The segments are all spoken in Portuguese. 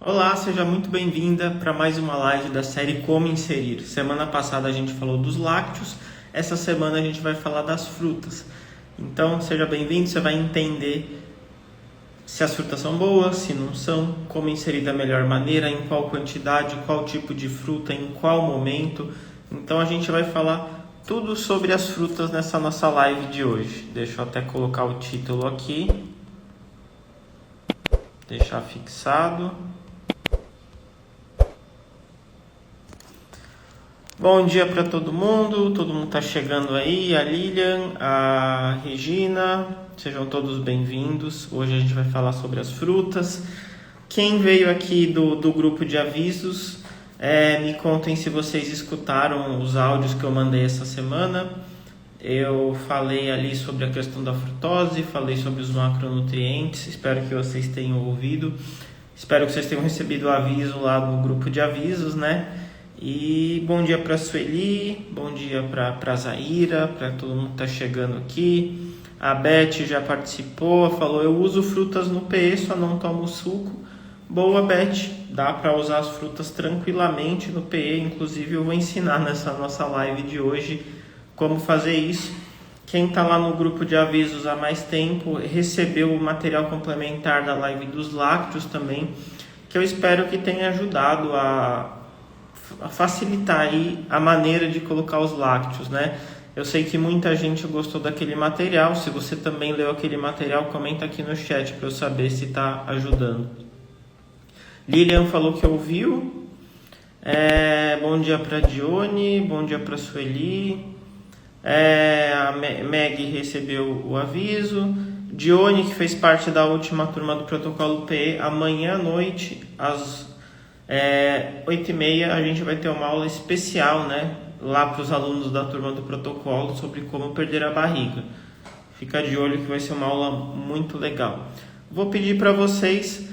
Olá, seja muito bem-vinda para mais uma live da série Como Inserir. Semana passada a gente falou dos lácteos, essa semana a gente vai falar das frutas. Então, seja bem-vindo, você vai entender se as frutas são boas, se não são, como inserir da melhor maneira, em qual quantidade, qual tipo de fruta, em qual momento. Então, a gente vai falar tudo sobre as frutas nessa nossa live de hoje. Deixa eu até colocar o título aqui, deixar fixado. Bom dia para todo mundo está chegando aí, a Lilian, a Regina, sejam todos bem-vindos. Hoje a gente vai falar sobre as frutas. Quem veio aqui do grupo de avisos, me contem se vocês escutaram os áudios que eu mandei essa semana. Eu falei ali sobre a questão da frutose, falei sobre os macronutrientes, espero que vocês tenham ouvido. Espero que vocês tenham recebido o aviso lá no grupo de avisos, né? E bom dia para a Sueli, bom dia para a Zaira, para todo mundo que está chegando aqui. A Beth já participou, falou: eu uso frutas no PE, só não tomo suco. Boa, Beth, dá para usar as frutas tranquilamente no PE, inclusive eu vou ensinar nessa nossa live de hoje como fazer isso. Quem está lá no grupo de avisos há mais tempo recebeu o material complementar da live dos lácteos também, que eu espero que tenha ajudado a facilitar aí a maneira de colocar os lácteos, né? Eu sei que muita gente gostou daquele material. Se você também leu aquele material, comenta aqui no chat para eu saber se está ajudando. Lilian falou que ouviu. Bom dia para Dione, bom dia para Sueli. A Meg recebeu o aviso. Dione, que fez parte da última turma do protocolo PE, amanhã à noite, às 8h30, a gente vai ter uma aula especial, né, lá para os alunos da turma do protocolo sobre como perder a barriga. Fica de olho que vai ser uma aula muito legal. Vou pedir para vocês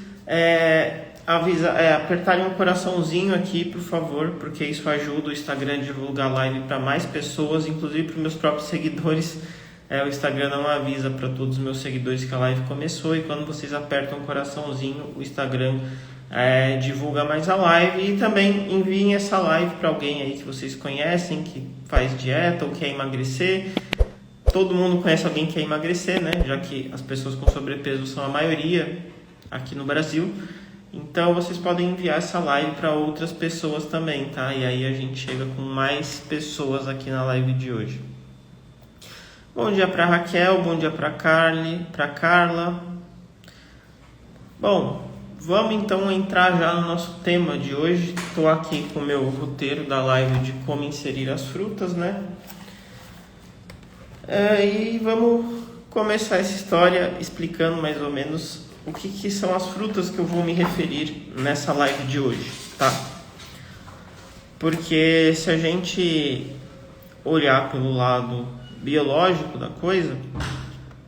apertarem um coraçãozinho aqui, por favor, porque isso ajuda o Instagram a divulgar a live para mais pessoas, inclusive para os meus próprios seguidores. O Instagram não avisa para todos os meus seguidores que a live começou, e quando vocês apertam o coraçãozinho, o Instagram divulga mais a live. E também enviem essa live para alguém aí que vocês conhecem, que faz dieta ou quer emagrecer. Todo mundo conhece alguém que quer emagrecer, né? Já que as pessoas com sobrepeso são a maioria aqui no Brasil. Então vocês podem enviar essa live para outras pessoas também, tá? E aí a gente chega com mais pessoas aqui na live de hoje. Bom dia para Raquel, bom dia para Carla. Bom, vamos então entrar já no nosso tema de hoje. Estou aqui com o meu roteiro da live de como inserir as frutas, né? E vamos começar essa história explicando mais ou menos o que são as frutas que eu vou me referir nessa live de hoje, tá? Porque se a gente olhar pelo lado biológico da coisa,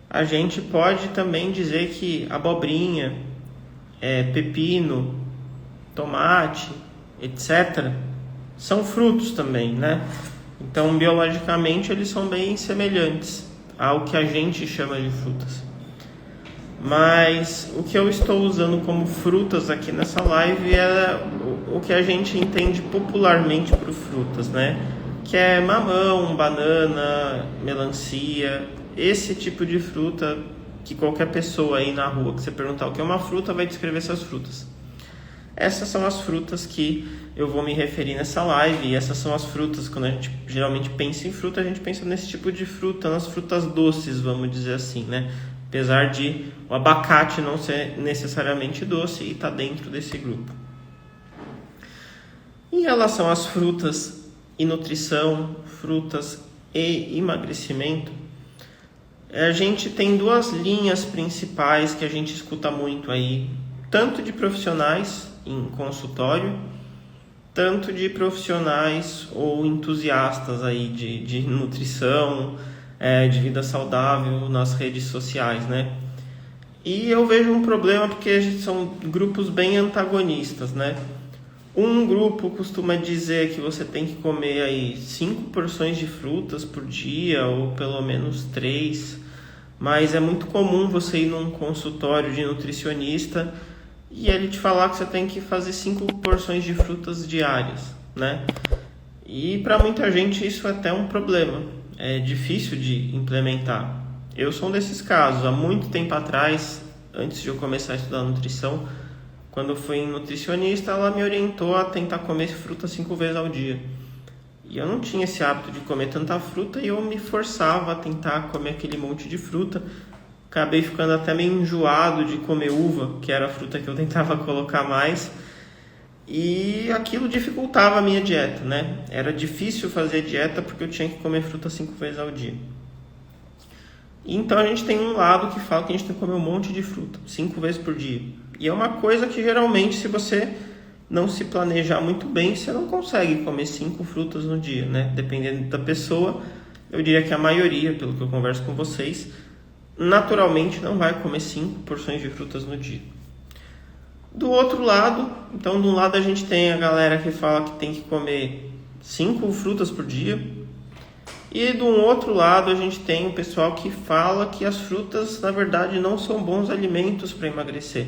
a gente pode também dizer que abobrinha, pepino, tomate, etc., são frutos também, né? Então, biologicamente, eles são bem semelhantes ao que a gente chama de frutas. Mas o que eu estou usando como frutas aqui nessa live é o que a gente entende popularmente por frutas, né? Que é mamão, banana, melancia, esse tipo de fruta que qualquer pessoa aí na rua que você perguntar o que é uma fruta vai descrever essas frutas. Essas são as frutas que eu vou me referir nessa live, e essas são as frutas, quando a gente geralmente pensa em fruta, a gente pensa nesse tipo de fruta, nas frutas doces, vamos dizer assim, né? Apesar de o abacate não ser necessariamente doce e está dentro desse grupo. Em relação às frutas e nutrição, frutas e emagrecimento, a gente tem duas linhas principais que a gente escuta muito aí, tanto de profissionais em consultório, tanto de profissionais ou entusiastas aí de nutrição, de vida saudável nas redes sociais, né? E eu vejo um problema porque são grupos bem antagonistas, né? Um grupo costuma dizer que você tem que comer aí 5 porções de frutas por dia, ou pelo menos 3, mas é muito comum você ir num consultório de nutricionista e ele te falar que você tem que fazer 5 porções de frutas diárias, né? E para muita gente isso é até um problema, é difícil de implementar. Eu sou um desses casos. Há muito tempo atrás, antes de eu começar a estudar nutrição, quando eu fui em nutricionista, ela me orientou a tentar comer fruta 5 vezes ao dia. E eu não tinha esse hábito de comer tanta fruta e eu me forçava a tentar comer aquele monte de fruta. Acabei ficando até meio enjoado de comer uva, que era a fruta que eu tentava colocar mais. E aquilo dificultava a minha dieta, né? Era difícil fazer dieta porque eu tinha que comer fruta 5 vezes ao dia. Então a gente tem um lado que fala que a gente tem que comer um monte de fruta, 5 vezes por dia. E é uma coisa que geralmente, se você não se planejar muito bem, você não consegue comer 5 frutas no dia, né? Dependendo da pessoa, eu diria que a maioria, pelo que eu converso com vocês, naturalmente não vai comer 5 porções de frutas no dia. Do outro lado, então de um lado a gente tem a galera que fala que tem que comer 5 frutas por dia. E do outro lado a gente tem o pessoal que fala que as frutas na verdade não são bons alimentos para emagrecer.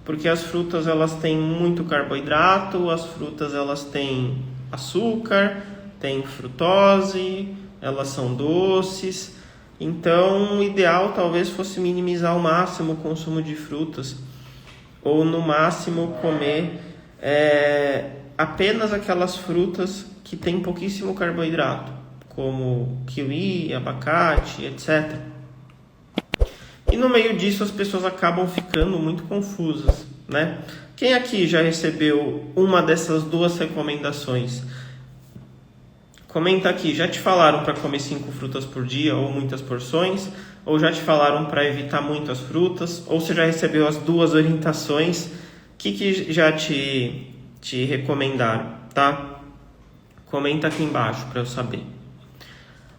Porque as frutas elas têm muito carboidrato, as frutas elas têm açúcar, têm frutose, elas são doces. Então o ideal talvez fosse minimizar ao máximo o consumo de frutas. Ou no máximo comer apenas aquelas frutas que têm pouquíssimo carboidrato, como kiwi, abacate, etc. E no meio disso as pessoas acabam ficando muito confusas, né? Quem aqui já recebeu uma dessas 2 recomendações? Comenta aqui, já te falaram para comer 5 frutas por dia ou muitas porções? Ou já te falaram para evitar muitas frutas? Ou você já recebeu as 2 orientações? O que já te recomendaram, tá? Comenta aqui embaixo para eu saber.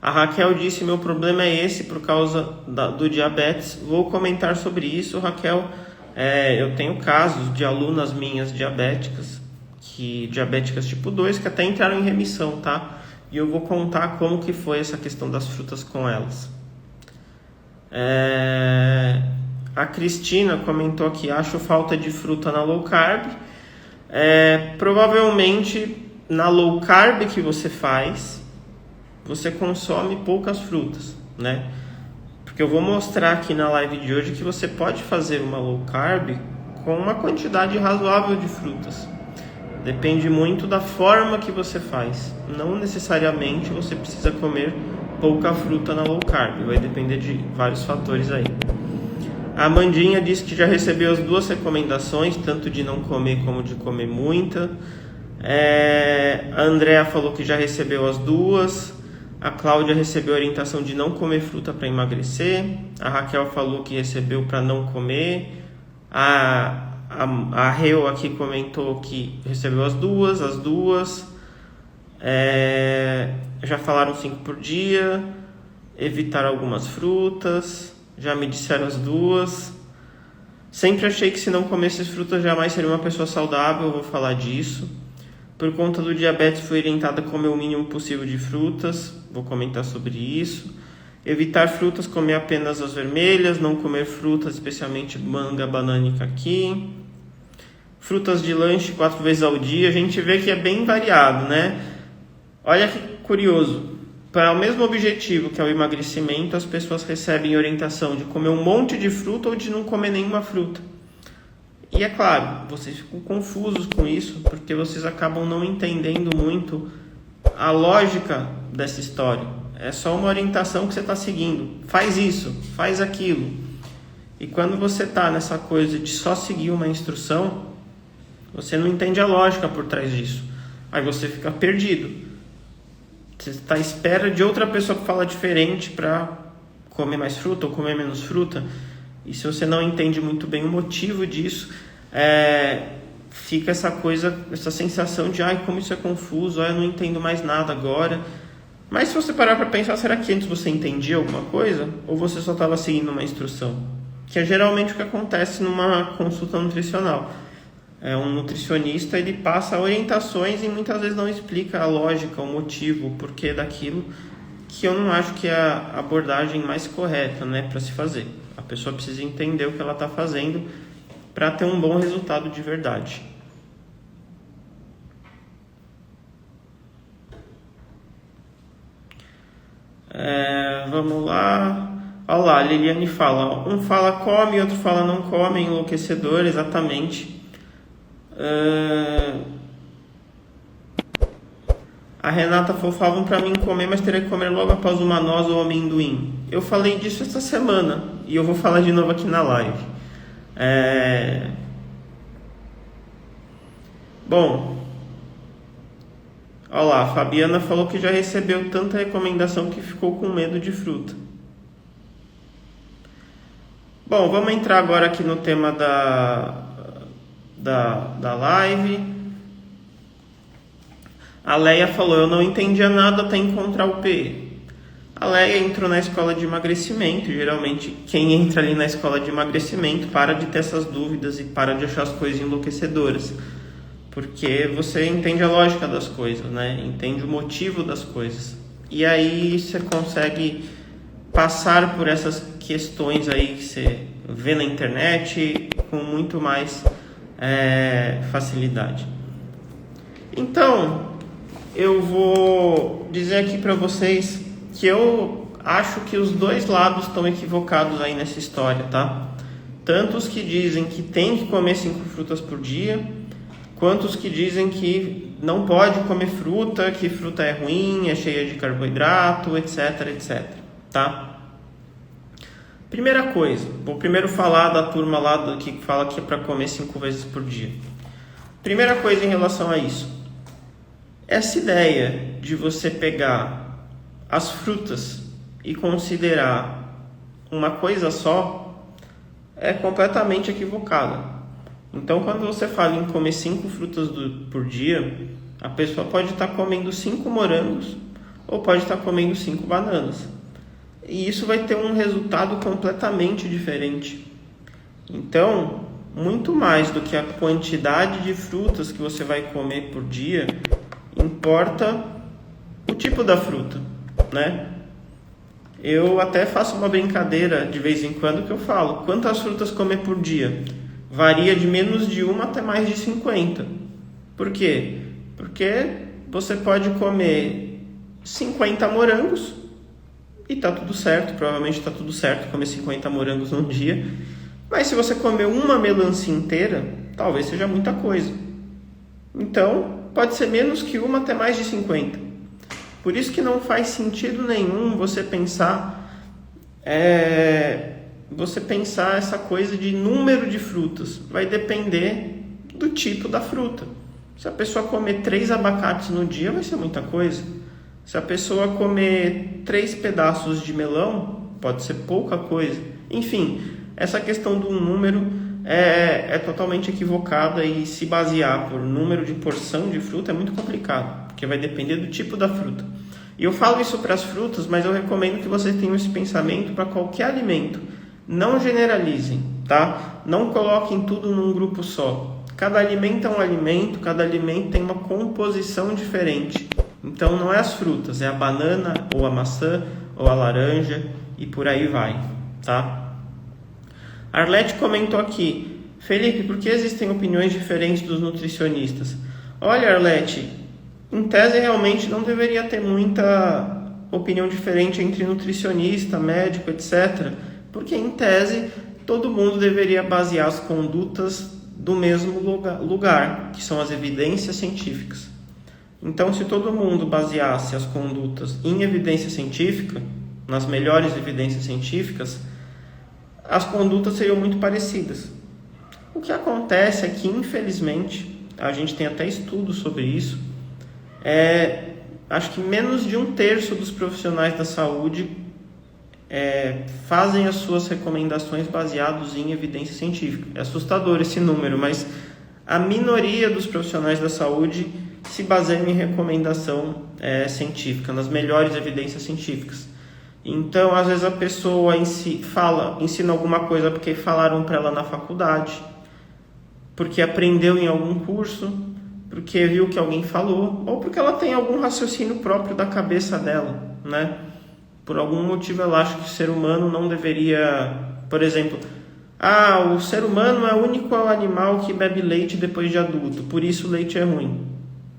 A Raquel disse, meu problema é esse por causa do diabetes. Vou comentar sobre isso, Raquel. Eu tenho casos de alunas minhas diabéticas tipo 2, que até entraram em remissão, tá? E eu vou contar como que foi essa questão das frutas com elas. A Cristina comentou aqui, acho falta de fruta na low carb. Provavelmente na low carb que você faz, você consome poucas frutas, né? Porque eu vou mostrar aqui na live de hoje que você pode fazer uma low carb com uma quantidade razoável de frutas. Depende muito da forma que você faz. Não necessariamente você precisa comer pouca fruta na low carb. Vai depender de vários fatores aí. A Amandinha disse que já recebeu as 2 recomendações, tanto de não comer como de comer muita. A Andrea falou que já recebeu as 2. A Cláudia recebeu a orientação de não comer fruta para emagrecer. A Raquel falou que recebeu para não comer. A Reu aqui comentou que recebeu as 2. Já falaram 5 por dia. Evitar algumas frutas. Já me disseram as 2. Sempre achei que se não comesse frutas jamais seria uma pessoa saudável. Eu vou falar disso. Por conta do diabetes fui orientada a comer o mínimo possível de frutas. Vou comentar sobre isso. Evitar frutas, comer apenas as vermelhas. Não comer frutas, especialmente manga, banana e caqui. Frutas de lanche 4 vezes ao dia. A gente vê que é bem variado, né? Olha que curioso. Para o mesmo objetivo que é o emagrecimento, as pessoas recebem orientação de comer um monte de fruta ou de não comer nenhuma fruta. E é claro, vocês ficam confusos com isso, porque vocês acabam não entendendo muito a lógica dessa história. É só uma orientação que você está seguindo. Faz isso, faz aquilo. E quando você está nessa coisa de só seguir uma instrução, você não entende a lógica por trás disso. Aí você fica perdido. Você está à espera de outra pessoa que fala diferente para comer mais fruta ou comer menos fruta. E se você não entende muito bem o motivo disso, fica essa coisa, essa sensação de como isso é confuso, eu não entendo mais nada agora. Mas se você parar para pensar, será que antes você entendia alguma coisa? Ou você só estava seguindo uma instrução? Que é geralmente o que acontece numa consulta nutricional. Um nutricionista, ele passa orientações e muitas vezes não explica a lógica, o motivo, o porquê daquilo, que eu não acho que é a abordagem mais correta, né, para se fazer. A pessoa precisa entender o que ela está fazendo para ter um bom resultado de verdade. Vamos lá. Olha lá, a Liliane fala, um fala come, outro fala não come, enlouquecedor, exatamente. A Renata falou, falavam para mim comer, mas teria que comer logo após uma noz ou amendoim. Eu falei disso essa semana e eu vou falar de novo aqui na live. Bom, olha lá, a Fabiana falou que já recebeu tanta recomendação que ficou com medo de fruta. Bom, vamos entrar agora aqui no tema da live. A Leia falou, eu não entendia nada até encontrar o P. A Leia entrou na escola de emagrecimento. Geralmente, quem entra ali na escola de emagrecimento para de ter essas dúvidas e para de achar as coisas enlouquecedoras. Porque você entende a lógica das coisas, né? Entende o motivo das coisas. E aí você consegue passar por essas questões aí que você vê na internet com muito mais facilidade. Então, eu vou dizer aqui para vocês que eu acho que os dois lados estão equivocados aí nessa história, tá? Tanto os que dizem que tem que comer 5 frutas por dia, quanto os que dizem que não pode comer fruta, que fruta é ruim, é cheia de carboidrato, etc, etc, tá? Primeira coisa, vou primeiro falar da turma lá que fala que é para comer 5 vezes por dia. Primeira coisa em relação a isso. Essa ideia de você pegar as frutas e considerar uma coisa só é completamente equivocada. Então, quando você fala em comer 5 frutas por dia, a pessoa pode estar comendo 5 morangos ou pode estar comendo 5 bananas. E isso vai ter um resultado completamente diferente. Então, muito mais do que a quantidade de frutas que você vai comer por dia, importa o tipo da fruta, né? Eu até faço uma brincadeira de vez em quando que eu falo, quantas frutas comer por dia? Varia de menos de 1 até mais de 50. Por quê? Porque você pode comer 50 morangos e tá tudo certo, provavelmente tá tudo certo comer 50 morangos num dia. Mas se você comer uma melancia inteira, talvez seja muita coisa. Então, pode ser menos que 1 até mais de 50. Por isso que não faz sentido nenhum você pensar essa coisa de número de frutas. Vai depender do tipo da fruta. Se a pessoa comer 3 abacates no dia, vai ser muita coisa. Se a pessoa comer 3 pedaços de melão, pode ser pouca coisa. Enfim, essa questão do número é totalmente equivocada e se basear por número de porção de fruta é muito complicado, porque vai depender do tipo da fruta. E eu falo isso para as frutas, mas eu recomendo que vocês tenham esse pensamento para qualquer alimento. Não generalizem, tá? Não coloquem tudo num grupo só. Cada alimento é um alimento, cada alimento tem uma composição diferente. Então não é as frutas, é a banana, ou a maçã, ou a laranja, e por aí vai, tá? Arlete comentou aqui, Felipe, por que existem opiniões diferentes dos nutricionistas? Olha, Arlete, em tese realmente não deveria ter muita opinião diferente entre nutricionista, médico, etc. Porque em tese todo mundo deveria basear as condutas do mesmo lugar, que são as evidências científicas. Então, se todo mundo baseasse as condutas em evidência científica, nas melhores evidências científicas, as condutas seriam muito parecidas. O que acontece é que, infelizmente, a gente tem até estudos sobre isso, acho que menos de 1/3 dos profissionais da saúde fazem as suas recomendações baseadas em evidência científica. É assustador esse número, mas a minoria dos profissionais da saúde se baseia em recomendação científica, nas melhores evidências científicas. Então, às vezes a pessoa ensina alguma coisa porque falaram para ela na faculdade, porque aprendeu em algum curso, porque viu que alguém falou, ou porque ela tem algum raciocínio próprio da cabeça dela, né? Por algum motivo ela acha que o ser humano não deveria... Por exemplo, Ah, o ser humano é o único animal que bebe leite depois de adulto, por isso o leite é ruim.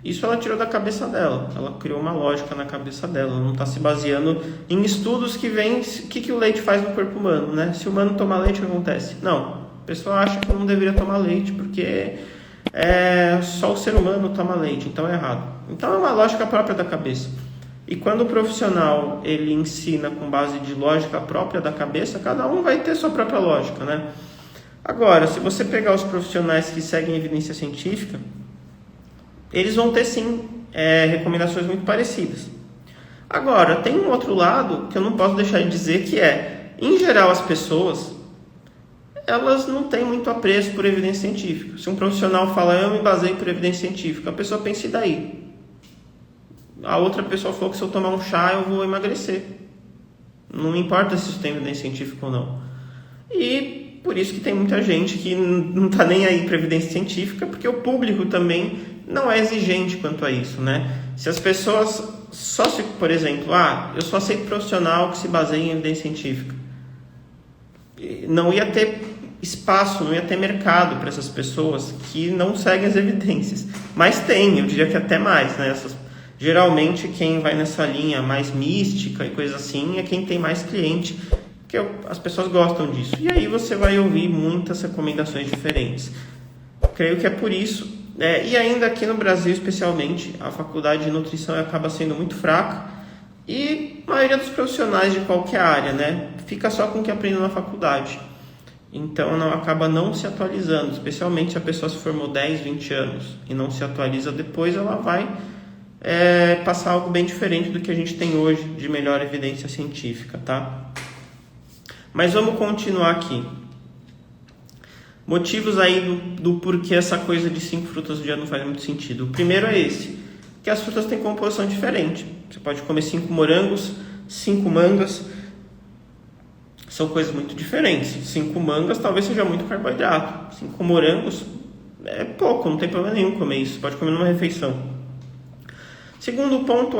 Isso ela tirou da cabeça dela, ela criou uma lógica na cabeça dela, ela não está se baseando em estudos que vêm, o que o leite faz no corpo humano, né? Se o humano tomar leite, o que acontece? Não, a pessoa acha que não deveria tomar leite, porque só o ser humano toma leite, então é errado. Então é uma lógica própria da cabeça. E quando o profissional ele ensina com base de lógica própria da cabeça, cada um vai ter sua própria lógica, né? Agora, se você pegar os profissionais que seguem evidência científica, eles vão ter sim recomendações muito parecidas. Agora, tem um outro lado que eu não posso deixar de dizer, que em geral, as pessoas elas não têm muito apreço por evidência científica. Se um profissional fala, eu me baseio por evidência científica, a pessoa pensa, e daí? A outra pessoa falou que se eu tomar um chá eu vou emagrecer. Não me importa se isso tem evidência científica ou não. E por isso que tem muita gente que não está nem aí para evidência científica, porque o público também não é exigente quanto a isso, né? Se as pessoas por exemplo, eu só aceito profissional que se baseia em evidência científica, não ia ter espaço, não ia ter mercado para essas pessoas que não seguem as evidências. Mas tem, eu diria que até mais, né? Geralmente quem vai nessa linha mais mística e coisa assim é quem tem mais cliente, porque as pessoas gostam disso. E aí você vai ouvir muitas recomendações diferentes. Creio que é por isso. E ainda aqui no Brasil, especialmente, a faculdade de nutrição acaba sendo muito fraca e a maioria dos profissionais de qualquer área, né, fica só com o que aprende na faculdade. Então acaba não se atualizando, especialmente se a pessoa se formou 10, 20 anos e não se atualiza depois, ela vai passar algo bem diferente do que a gente tem hoje de melhor evidência científica, tá? Mas vamos continuar aqui. Motivos aí do porquê essa coisa de 5 frutas do dia não faz muito sentido. O primeiro é esse, que as frutas têm composição diferente. Você pode comer 5 morangos, 5 mangas, são coisas muito diferentes. 5 mangas talvez seja muito carboidrato, 5 morangos é pouco, não tem problema nenhum comer isso, você pode comer numa refeição. Segundo ponto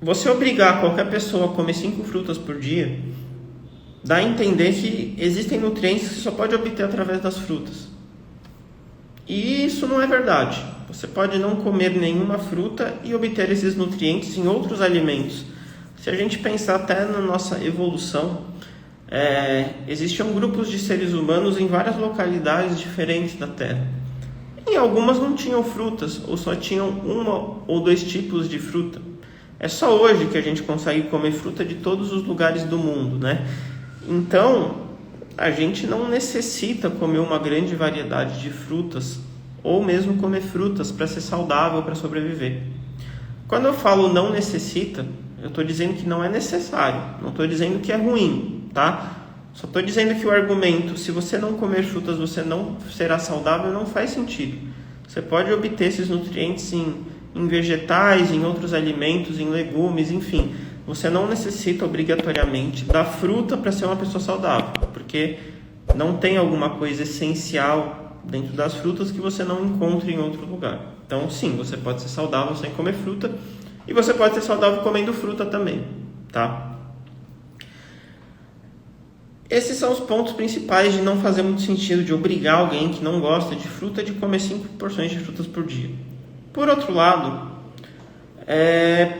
você obrigar qualquer pessoa a comer 5 frutas por dia, dá a entender que existem nutrientes que você só pode obter através das frutas. E isso não é verdade. Você pode não comer nenhuma fruta e obter esses nutrientes em outros alimentos. Se a gente pensar até na nossa evolução, existiam grupos de seres humanos em várias localidades diferentes da Terra. Em algumas não tinham frutas, ou só tinham 1 ou 2 tipos de fruta. É só hoje que a gente consegue comer fruta de todos os lugares do mundo, né? Então, a gente não necessita comer uma grande variedade de frutas, ou mesmo comer frutas para ser saudável, para sobreviver. Quando eu falo não necessita, eu estou dizendo que não é necessário, não estou dizendo que é ruim, tá? Só estou dizendo que o argumento, se você não comer frutas, você não será saudável, não faz sentido. Você pode obter esses nutrientes em vegetais, em outros alimentos, em legumes, enfim. Você não necessita obrigatoriamente da fruta para ser uma pessoa saudável, porque não tem alguma coisa essencial dentro das frutas que você não encontra em outro lugar. Então, sim, você pode ser saudável sem comer fruta e você pode ser saudável comendo fruta também, tá? Esses são os pontos principais de não fazer muito sentido de obrigar alguém que não gosta de fruta de comer 5 porções de frutas por dia. Por outro lado,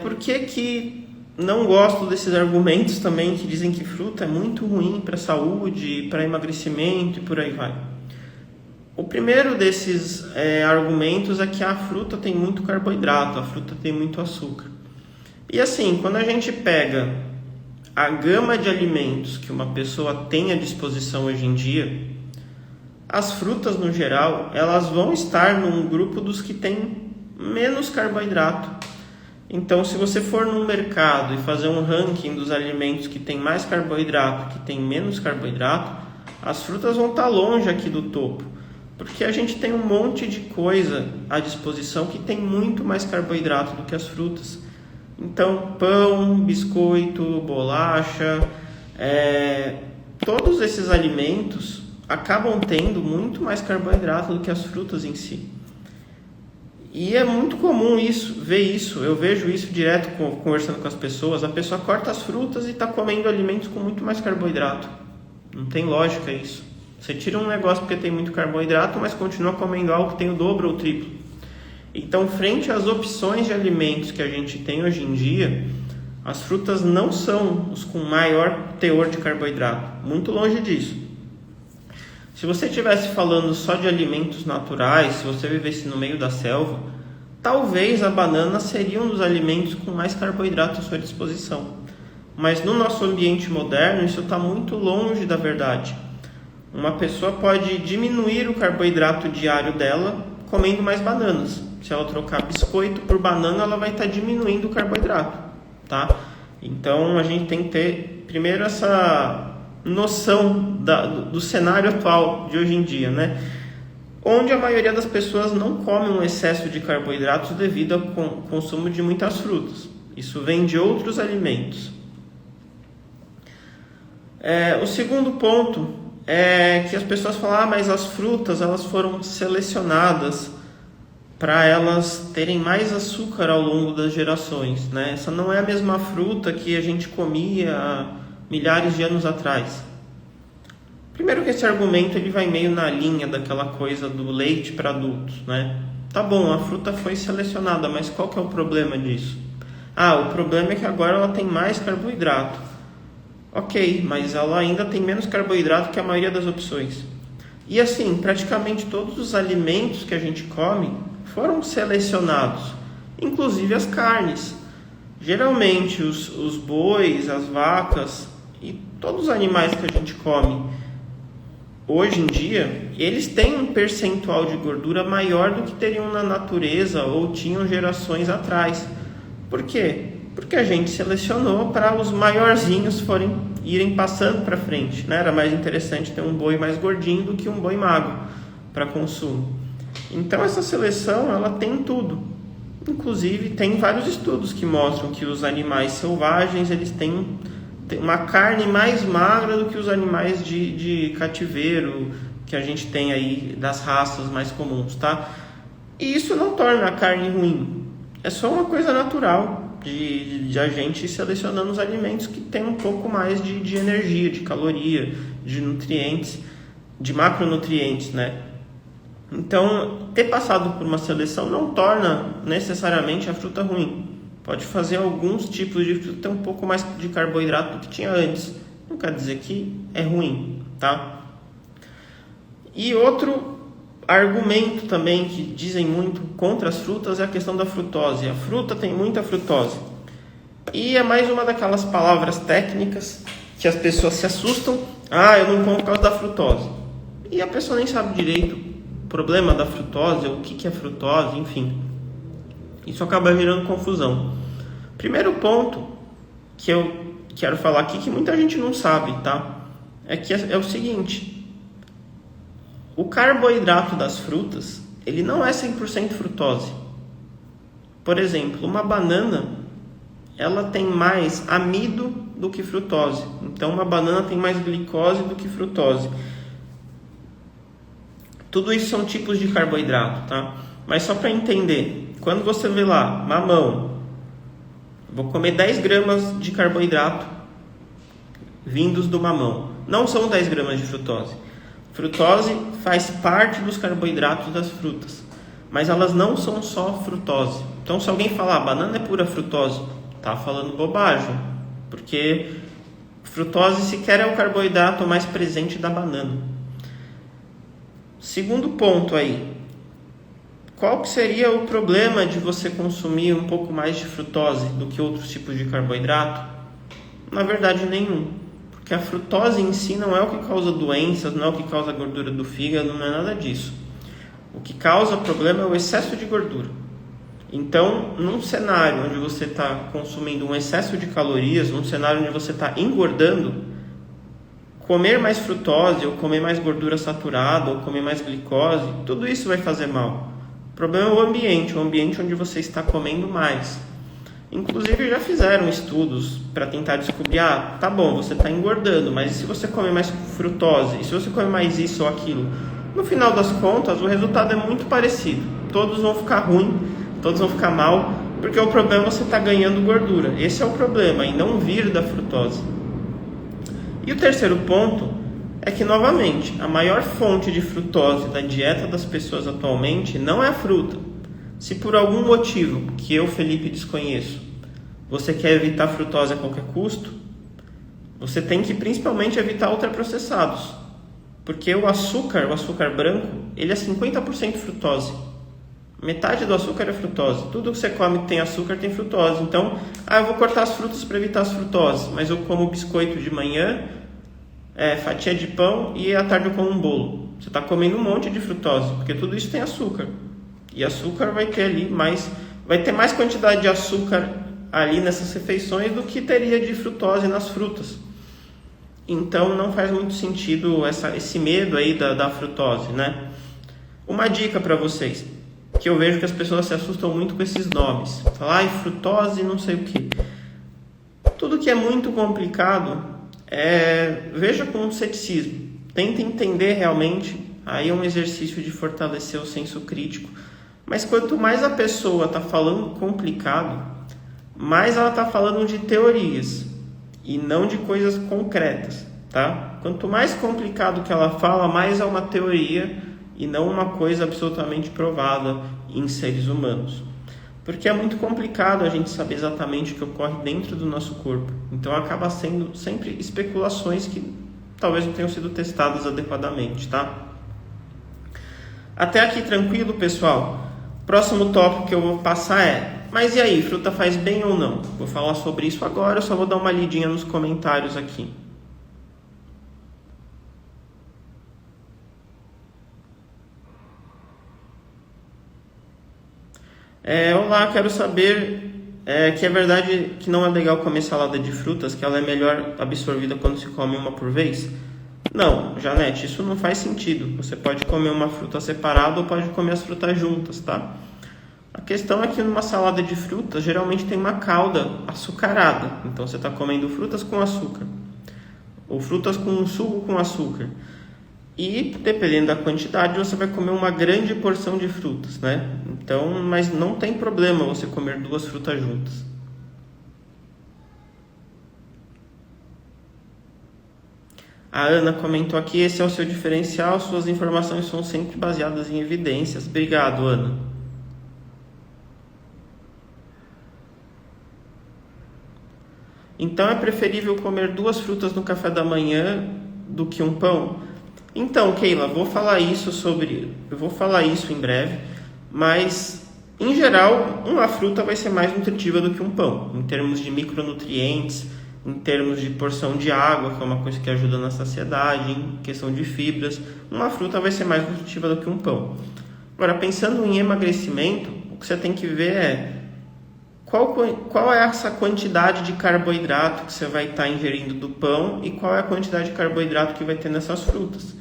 por que não gosto desses argumentos também que dizem que fruta é muito ruim para a saúde, para emagrecimento e por aí vai? O primeiro desses argumentos é que a fruta tem muito carboidrato, a fruta tem muito açúcar. E assim, quando a gente pega a gama de alimentos que uma pessoa tem à disposição hoje em dia, as frutas no geral, elas vão estar num grupo dos que tem menos carboidrato. Então, se você for num mercado e fazer um ranking dos alimentos que tem mais carboidrato, que tem menos carboidrato, as frutas vão estar longe aqui do topo, porque a gente tem um monte de coisa à disposição que tem muito mais carboidrato do que as frutas. Então, pão, biscoito, bolacha, todos esses alimentos acabam tendo muito mais carboidrato do que as frutas em si. E é muito comum ver isso. Eu vejo isso direto conversando com as pessoas. A pessoa corta as frutas e está comendo alimentos com muito mais carboidrato. Não tem lógica isso. Você tira um negócio porque tem muito carboidrato, mas continua comendo algo que tem o dobro ou o triplo. Então, frente às opções de alimentos que a gente tem hoje em dia, as frutas não são os com maior teor de carboidrato, muito longe disso. Se você estivesse falando só de alimentos naturais, se você vivesse no meio da selva, talvez a banana seria um dos alimentos com mais carboidrato à sua disposição. Mas no nosso ambiente moderno, isso está muito longe da verdade. Uma pessoa pode diminuir o carboidrato diário dela comendo mais bananas. Se ela trocar biscoito por banana, ela vai estar diminuindo o carboidrato, tá? Então a gente tem que ter primeiro essa noção do cenário atual de hoje em dia, né? Onde a maioria das pessoas não come um excesso de carboidratos devido ao consumo de muitas frutas. Isso vem de outros alimentos. O segundo ponto é que as pessoas falam, mas as frutas elas foram selecionadas para elas terem mais açúcar ao longo das gerações, né? Essa não é a mesma fruta que a gente comia há milhares de anos atrás. Primeiro que esse argumento ele vai meio na linha daquela coisa do leite para adultos, né? Tá bom, a fruta foi selecionada, mas qual que é o problema disso? O problema é que agora ela tem mais carboidrato. Ok, mas ela ainda tem menos carboidrato que a maioria das opções. E assim, praticamente todos os alimentos que a gente come foram selecionados, inclusive as carnes. Geralmente os bois, as vacas e todos os animais que a gente come hoje em dia, eles têm um percentual de gordura maior do que teriam na natureza ou tinham gerações atrás. Por quê? Porque a gente selecionou para os maiorzinhos irem passando para frente, né? Era mais interessante ter um boi mais gordinho do que um boi magro para consumo. Então essa seleção ela tem tudo. Inclusive tem vários estudos que mostram que os animais selvagens eles têm uma carne mais magra do que os animais de cativeiro que a gente tem aí das raças mais comuns, tá? E isso não torna a carne ruim. É só uma coisa natural de a gente selecionando os alimentos que tem um pouco mais de energia, de caloria, de nutrientes, de macronutrientes, né? Então, ter passado por uma seleção não torna necessariamente a fruta ruim. Pode fazer alguns tipos de fruta ter um pouco mais de carboidrato do que tinha antes. Não quer dizer que é ruim, tá? E outro argumento também que dizem muito contra as frutas é a questão da frutose. A fruta tem muita frutose. E é mais uma daquelas palavras técnicas que as pessoas se assustam. Eu não como por causa da frutose. E a pessoa nem sabe direito o problema da frutose, o que é frutose, enfim. Isso acaba gerando confusão. Primeiro ponto que eu quero falar aqui, que muita gente não sabe, tá? É o seguinte. O carboidrato das frutas, ele não é 100% frutose. Por exemplo, uma banana, ela tem mais amido do que frutose. Então, uma banana tem mais glicose do que frutose. Tudo isso são tipos de carboidrato, tá? Mas só para entender, quando você vê lá, mamão, vou comer 10 gramas de carboidrato vindos do mamão. Não são 10 gramas de frutose. Frutose faz parte dos carboidratos das frutas, mas elas não são só frutose. Então, se alguém falar banana é pura frutose, tá falando bobagem, porque frutose sequer é o carboidrato mais presente da banana. Segundo ponto aí, qual que seria o problema de você consumir um pouco mais de frutose do que outros tipos de carboidrato? Na verdade, nenhum. Porque a frutose em si não é o que causa doenças, não é o que causa gordura do fígado, não é nada disso. O que causa problema é o excesso de gordura. Então, num cenário onde você está consumindo um excesso de calorias, num cenário onde você está engordando, comer mais frutose, ou comer mais gordura saturada, ou comer mais glicose, tudo isso vai fazer mal. O problema é o ambiente onde você está comendo mais. Inclusive já fizeram estudos para tentar descobrir, tá bom, você está engordando, mas e se você comer mais frutose? E se você comer mais isso ou aquilo? No final das contas, o resultado é muito parecido. Todos vão ficar ruim, todos vão ficar mal, porque o problema é você estar ganhando gordura. Esse é o problema, e não vir da frutose. E o terceiro ponto é que, novamente, a maior fonte de frutose da dieta das pessoas atualmente não é a fruta. Se por algum motivo, que eu, Felipe, desconheço, você quer evitar frutose a qualquer custo, você tem que principalmente evitar ultraprocessados. Porque o açúcar branco, ele é 50% frutose. Metade do açúcar é frutose. Tudo que você come que tem açúcar tem frutose. Então, eu vou cortar as frutas para evitar as frutoses, mas eu como biscoito de manhã, fatia de pão e à tarde eu como um bolo. Você está comendo um monte de frutose, porque tudo isso tem açúcar. E açúcar vai ter mais quantidade de açúcar ali nessas refeições do que teria de frutose nas frutas. Então não faz muito sentido esse medo aí da frutose, né? Uma dica para vocês, que eu vejo que as pessoas se assustam muito com esses nomes. Falar, frutose, não sei o que. Tudo que é muito complicado, veja com ceticismo. Tenta entender realmente. Aí é um exercício de fortalecer o senso crítico. Mas quanto mais a pessoa está falando complicado, mais ela está falando de teorias e não de coisas concretas, tá? Quanto mais complicado que ela fala, mais é uma teoria e não uma coisa absolutamente provada em seres humanos. Porque é muito complicado a gente saber exatamente o que ocorre dentro do nosso corpo. Então acaba sendo sempre especulações que talvez não tenham sido testadas adequadamente, tá? Até aqui tranquilo, pessoal? Próximo tópico que eu vou passar mas e aí, fruta faz bem ou não? Vou falar sobre isso agora, eu só vou dar uma lidinha nos comentários aqui. Olá, quero saber que é verdade que não é legal comer salada de frutas, que ela é melhor absorvida quando se come uma por vez? Não, Janete, isso não faz sentido. Você pode comer uma fruta separada ou pode comer as frutas juntas, tá? A questão é que numa salada de frutas, geralmente tem uma calda açucarada. Então você está comendo frutas com açúcar. Ou frutas com um suco com açúcar. E, dependendo da quantidade, você vai comer uma grande porção de frutas, né? Então, mas não tem problema você comer 2 frutas juntas. A Ana comentou aqui, esse é o seu diferencial, suas informações são sempre baseadas em evidências. Obrigado, Ana. Então é preferível comer 2 frutas no café da manhã do que um pão? Então, Keila, eu vou falar isso em breve, mas em geral, uma fruta vai ser mais nutritiva do que um pão, em termos de micronutrientes, em termos de porção de água, que é uma coisa que ajuda na saciedade, em questão de fibras, uma fruta vai ser mais nutritiva do que um pão. Agora, pensando em emagrecimento, o que você tem que ver é qual é essa quantidade de carboidrato que você vai estar ingerindo do pão e qual é a quantidade de carboidrato que vai ter nessas frutas.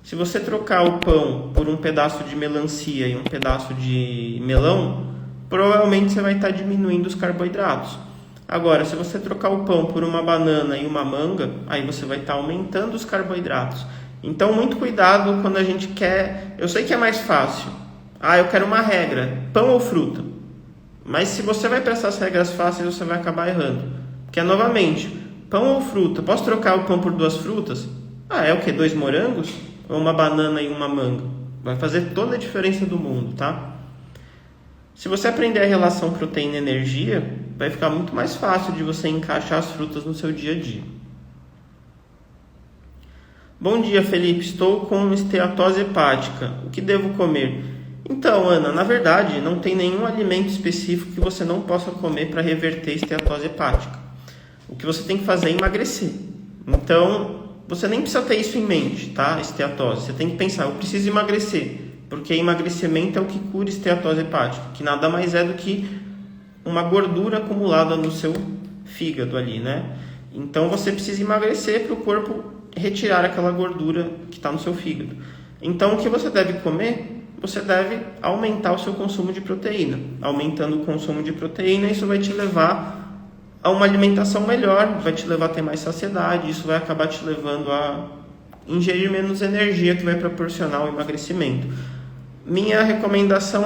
Se você trocar o pão por um pedaço de melancia e um pedaço de melão, provavelmente você vai estar diminuindo os carboidratos. Agora, se você trocar o pão por uma banana e uma manga, aí você vai estar aumentando os carboidratos. Então, muito cuidado quando a gente quer... Eu sei que é mais fácil. Eu quero uma regra, pão ou fruta? Mas se você vai para essas regras fáceis, você vai acabar errando. Porque, novamente, pão ou fruta? Posso trocar o pão por 2 frutas? É o quê? 2 morangos? Ou uma banana e uma manga? Vai fazer toda a diferença do mundo, tá? Se você aprender a relação proteína-energia, vai ficar muito mais fácil de você encaixar as frutas no seu dia a dia. Bom dia, Felipe. Estou com esteatose hepática. O que devo comer? Então, Ana, na verdade, não tem nenhum alimento específico que você não possa comer para reverter a esteatose hepática. O que você tem que fazer é emagrecer. Então, você nem precisa ter isso em mente, tá? Esteatose. Você tem que pensar, eu preciso emagrecer, porque emagrecimento é o que cura esteatose hepática, que nada mais é do que uma gordura acumulada no seu fígado ali, né? Então, você precisa emagrecer para o corpo retirar aquela gordura que está no seu fígado. Então, o que você deve comer? Você deve aumentar o seu consumo de proteína. Aumentando o consumo de proteína, isso vai te levar a uma alimentação melhor, vai te levar a ter mais saciedade, isso vai acabar te levando a ingerir menos energia, que vai proporcionar o emagrecimento. Minha recomendação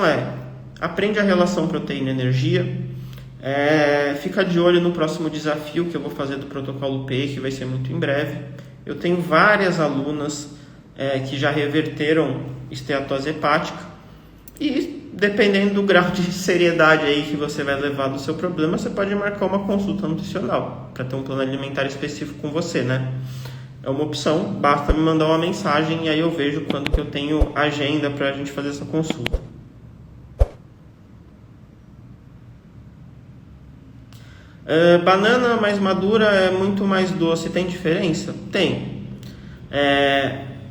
aprende a relação proteína-energia, fica de olho no próximo desafio que eu vou fazer do protocolo PEI, que vai ser muito em breve. Eu tenho várias alunas que já reverteram esteatose hepática e dependendo do grau de seriedade aí que você vai levar do seu problema, você pode marcar uma consulta nutricional para ter um plano alimentar específico com você, né? É uma opção, basta me mandar uma mensagem e aí eu vejo quando que eu tenho agenda para a gente fazer essa consulta. Banana mais madura é muito mais doce, tem diferença? Tem.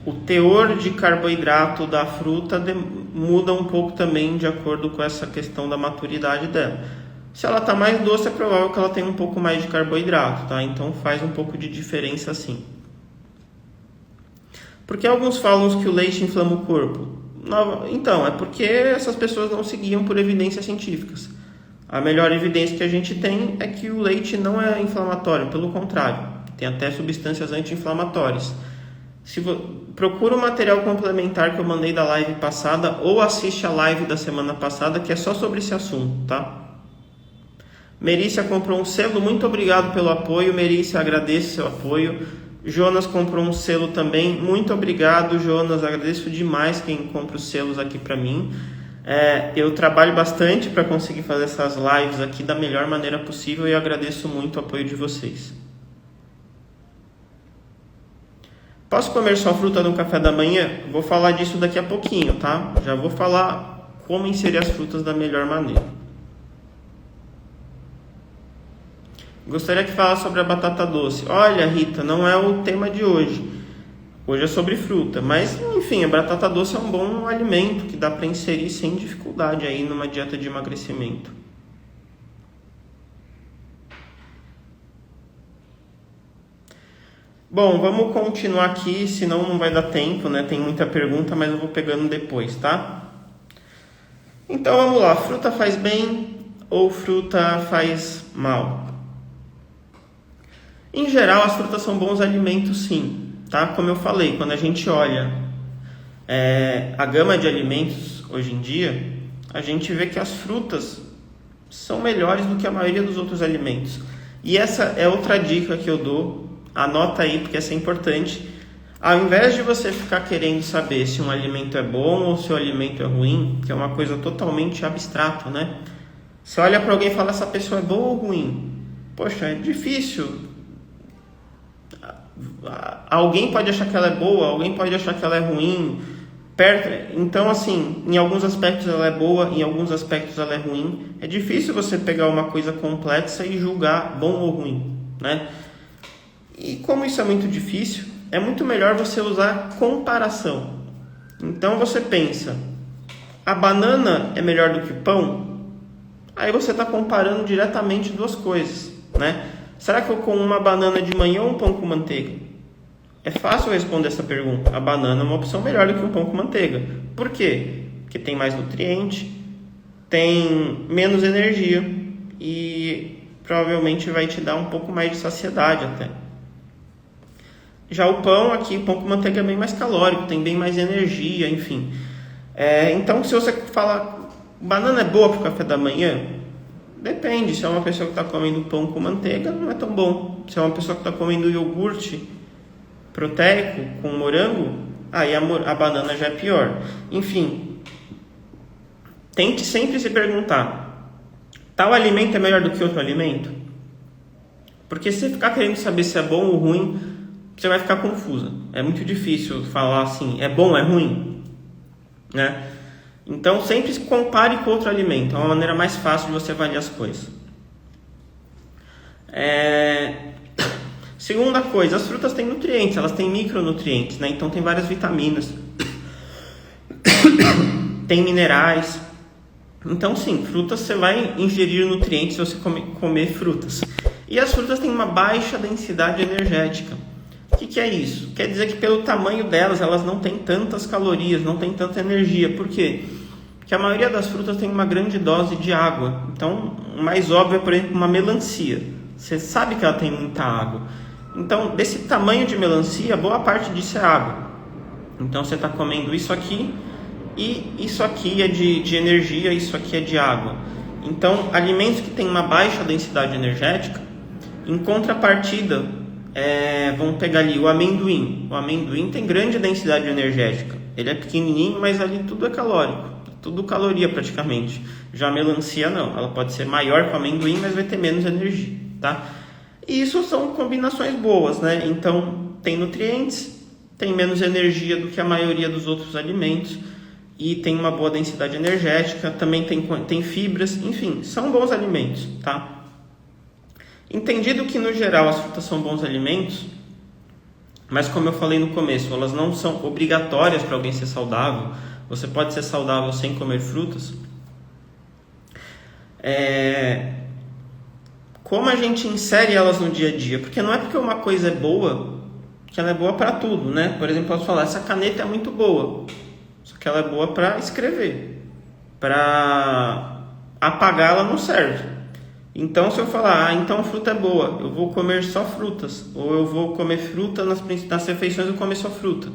O teor de carboidrato da fruta muda um pouco também de acordo com essa questão da maturidade dela. Se ela está mais doce, é provável que ela tenha um pouco mais de carboidrato, tá? Então faz um pouco de diferença sim. Por que alguns falam que o leite inflama o corpo? Então, é porque essas pessoas não seguiam por evidências científicas. A melhor evidência que a gente tem é que o leite não é inflamatório, pelo contrário, tem até substâncias anti-inflamatórias. Procura o material complementar que eu mandei da live passada ou assiste a live da semana passada que é só sobre esse assunto, tá? Merícia comprou um selo, muito obrigado pelo apoio, Merícia, agradeço seu apoio. Jonas comprou um selo também, muito obrigado, Jonas, agradeço demais quem compra os selos aqui para mim. Eu trabalho bastante para conseguir fazer essas lives aqui da melhor maneira possível e eu agradeço muito o apoio de vocês. Posso comer só fruta no café da manhã? Vou falar disso daqui a pouquinho, tá? Já vou falar como inserir as frutas da melhor maneira. Gostaria que falasse sobre a batata doce. Olha, Rita, não é o tema de hoje. Hoje é sobre fruta, mas enfim, a batata doce é um bom alimento que dá para inserir sem dificuldade aí numa dieta de emagrecimento. Bom, vamos continuar aqui, senão não vai dar tempo, né? Tem muita pergunta, mas eu vou pegando depois, tá? Então vamos lá, fruta faz bem ou fruta faz mal? Em geral, as frutas são bons alimentos, sim. Tá? Como eu falei, quando a gente olha a gama de alimentos hoje em dia, a gente vê que as frutas são melhores do que a maioria dos outros alimentos. E essa é outra dica que eu dou, anota aí porque essa é importante. Ao invés de você ficar querendo saber se um alimento é bom ou se o alimento é ruim, que é uma coisa totalmente abstrata, né? Você olha para alguém e fala, essa pessoa é boa ou ruim? Poxa, é difícil. Alguém pode achar que ela é boa, alguém pode achar que ela é ruim. Então, assim, em alguns aspectos ela é boa, em alguns aspectos ela é ruim. É difícil você pegar uma coisa complexa e julgar bom ou ruim, né? E como isso é muito difícil, é muito melhor você usar comparação. Então você pensa, a banana é melhor do que o pão? Aí você está comparando diretamente duas coisas, né? Será que eu como uma banana de manhã ou um pão com manteiga? É fácil responder essa pergunta. A banana é uma opção melhor do que um pão com manteiga. Por quê? Porque tem mais nutriente, tem menos energia e provavelmente vai te dar um pouco mais de saciedade até. Já o pão aqui, pão com manteiga é bem mais calórico, tem bem mais energia, enfim. Então, se você fala, banana é boa para o café da manhã? Depende, se é uma pessoa que está comendo pão com manteiga, não é tão bom. Se é uma pessoa que está comendo iogurte proteico com morango, aí a banana já é pior. Enfim, tente sempre se perguntar, tal alimento é melhor do que outro alimento? Porque se você ficar querendo saber se é bom ou ruim, você vai ficar confusa. É muito difícil falar assim, é bom, é ruim, né? Então, sempre se compare com outro alimento. É uma maneira mais fácil de você avaliar as coisas. Segunda coisa, as frutas têm nutrientes, elas têm micronutrientes, né? Então, tem várias vitaminas. Tem minerais. Então, sim, frutas você vai ingerir nutrientes se você comer frutas. E as frutas têm uma baixa densidade energética. O que é isso? Quer dizer que pelo tamanho delas, elas não têm tantas calorias, não têm tanta energia. Por quê? Porque a maioria das frutas tem uma grande dose de água. Então, o mais óbvio é, por exemplo, uma melancia. Você sabe que ela tem muita água. Então, desse tamanho de melancia, boa parte disso é água. Então, você está comendo isso aqui e isso aqui é de energia, isso aqui é de água. Então, alimentos que têm uma baixa densidade energética, em contrapartida, vamos pegar ali o amendoim. O amendoim tem grande densidade energética. Ele é pequenininho, mas ali tudo é calórico. Tudo caloria praticamente. Já a melancia não. Ela pode ser maior que o amendoim, mas vai ter menos energia, tá? E isso são combinações boas, né? Então, tem nutrientes, tem menos energia do que a maioria dos outros alimentos e tem uma boa densidade energética, também tem fibras, enfim, são bons alimentos, tá? Entendido que, no geral, as frutas são bons alimentos, mas como eu falei no começo, elas não são obrigatórias para alguém ser saudável. Você pode ser saudável sem comer frutas. Como a gente insere elas no dia a dia? Porque não é porque uma coisa é boa que ela é boa para tudo, né? Por exemplo, eu posso falar, essa caneta é muito boa, só que ela é boa para escrever. Para apagar ela não serve. Então, se eu falar, então a fruta é boa, eu vou comer só frutas, ou eu vou comer fruta nas refeições, eu vou comer só fruta.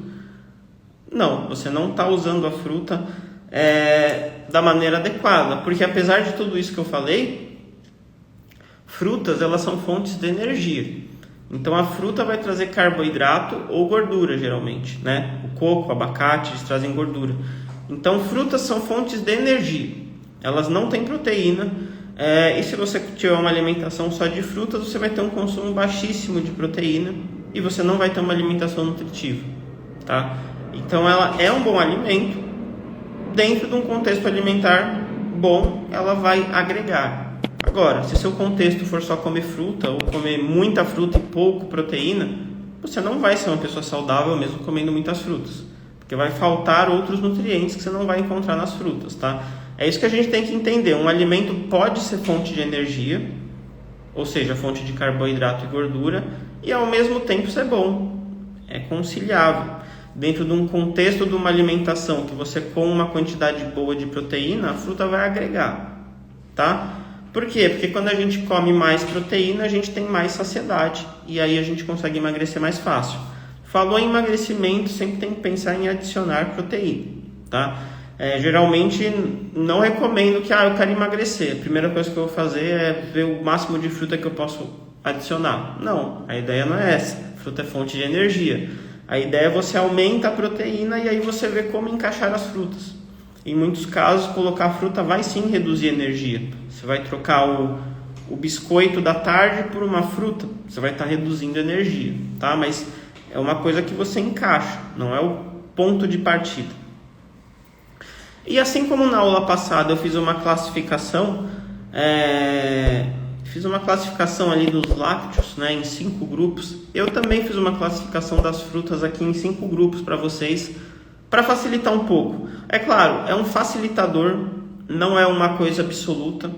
Não, você não está usando a fruta da maneira adequada, porque apesar de tudo isso que eu falei, frutas elas são fontes de energia. Então a fruta vai trazer carboidrato ou gordura geralmente, né? O coco, o abacate, eles trazem gordura. Então frutas são fontes de energia, elas não têm proteína. E se você tiver uma alimentação só de frutas, você vai ter um consumo baixíssimo de proteína e você não vai ter uma alimentação nutritiva, tá? Então ela é um bom alimento. Dentro de um contexto alimentar bom, ela vai agregar. Agora, se seu contexto for só comer fruta ou comer muita fruta e pouco proteína, você não vai ser uma pessoa saudável mesmo comendo muitas frutas, porque vai faltar outros nutrientes que você não vai encontrar nas frutas, tá? É isso que a gente tem que entender. Um alimento pode ser fonte de energia, ou seja, fonte de carboidrato e gordura, e ao mesmo tempo ser bom, é conciliável. Dentro de um contexto de uma alimentação que você come uma quantidade boa de proteína, a fruta vai agregar, tá? Por quê? Porque quando a gente come mais proteína, a gente tem mais saciedade, e aí a gente consegue emagrecer mais fácil. Falou em emagrecimento, sempre tem que pensar em adicionar proteína, tá? Geralmente não recomendo que eu quero emagrecer. A primeira coisa que eu vou fazer é ver o máximo de fruta que eu posso adicionar. Não, a ideia não é essa. Fruta é fonte de energia. A ideia é você aumenta a proteína e aí você vê como encaixar as frutas. Em muitos casos, colocar a fruta vai sim reduzir a energia. Você vai trocar o biscoito da tarde por uma fruta, você vai estar reduzindo a energia, tá? Mas é uma coisa que você encaixa, não é o ponto de partida. E assim como na aula passada eu fiz uma classificação, ali dos lácteos, né, em 5 grupos, eu também fiz uma classificação das frutas aqui em 5 grupos para vocês, para facilitar um pouco. É claro, é um facilitador, não é uma coisa absoluta,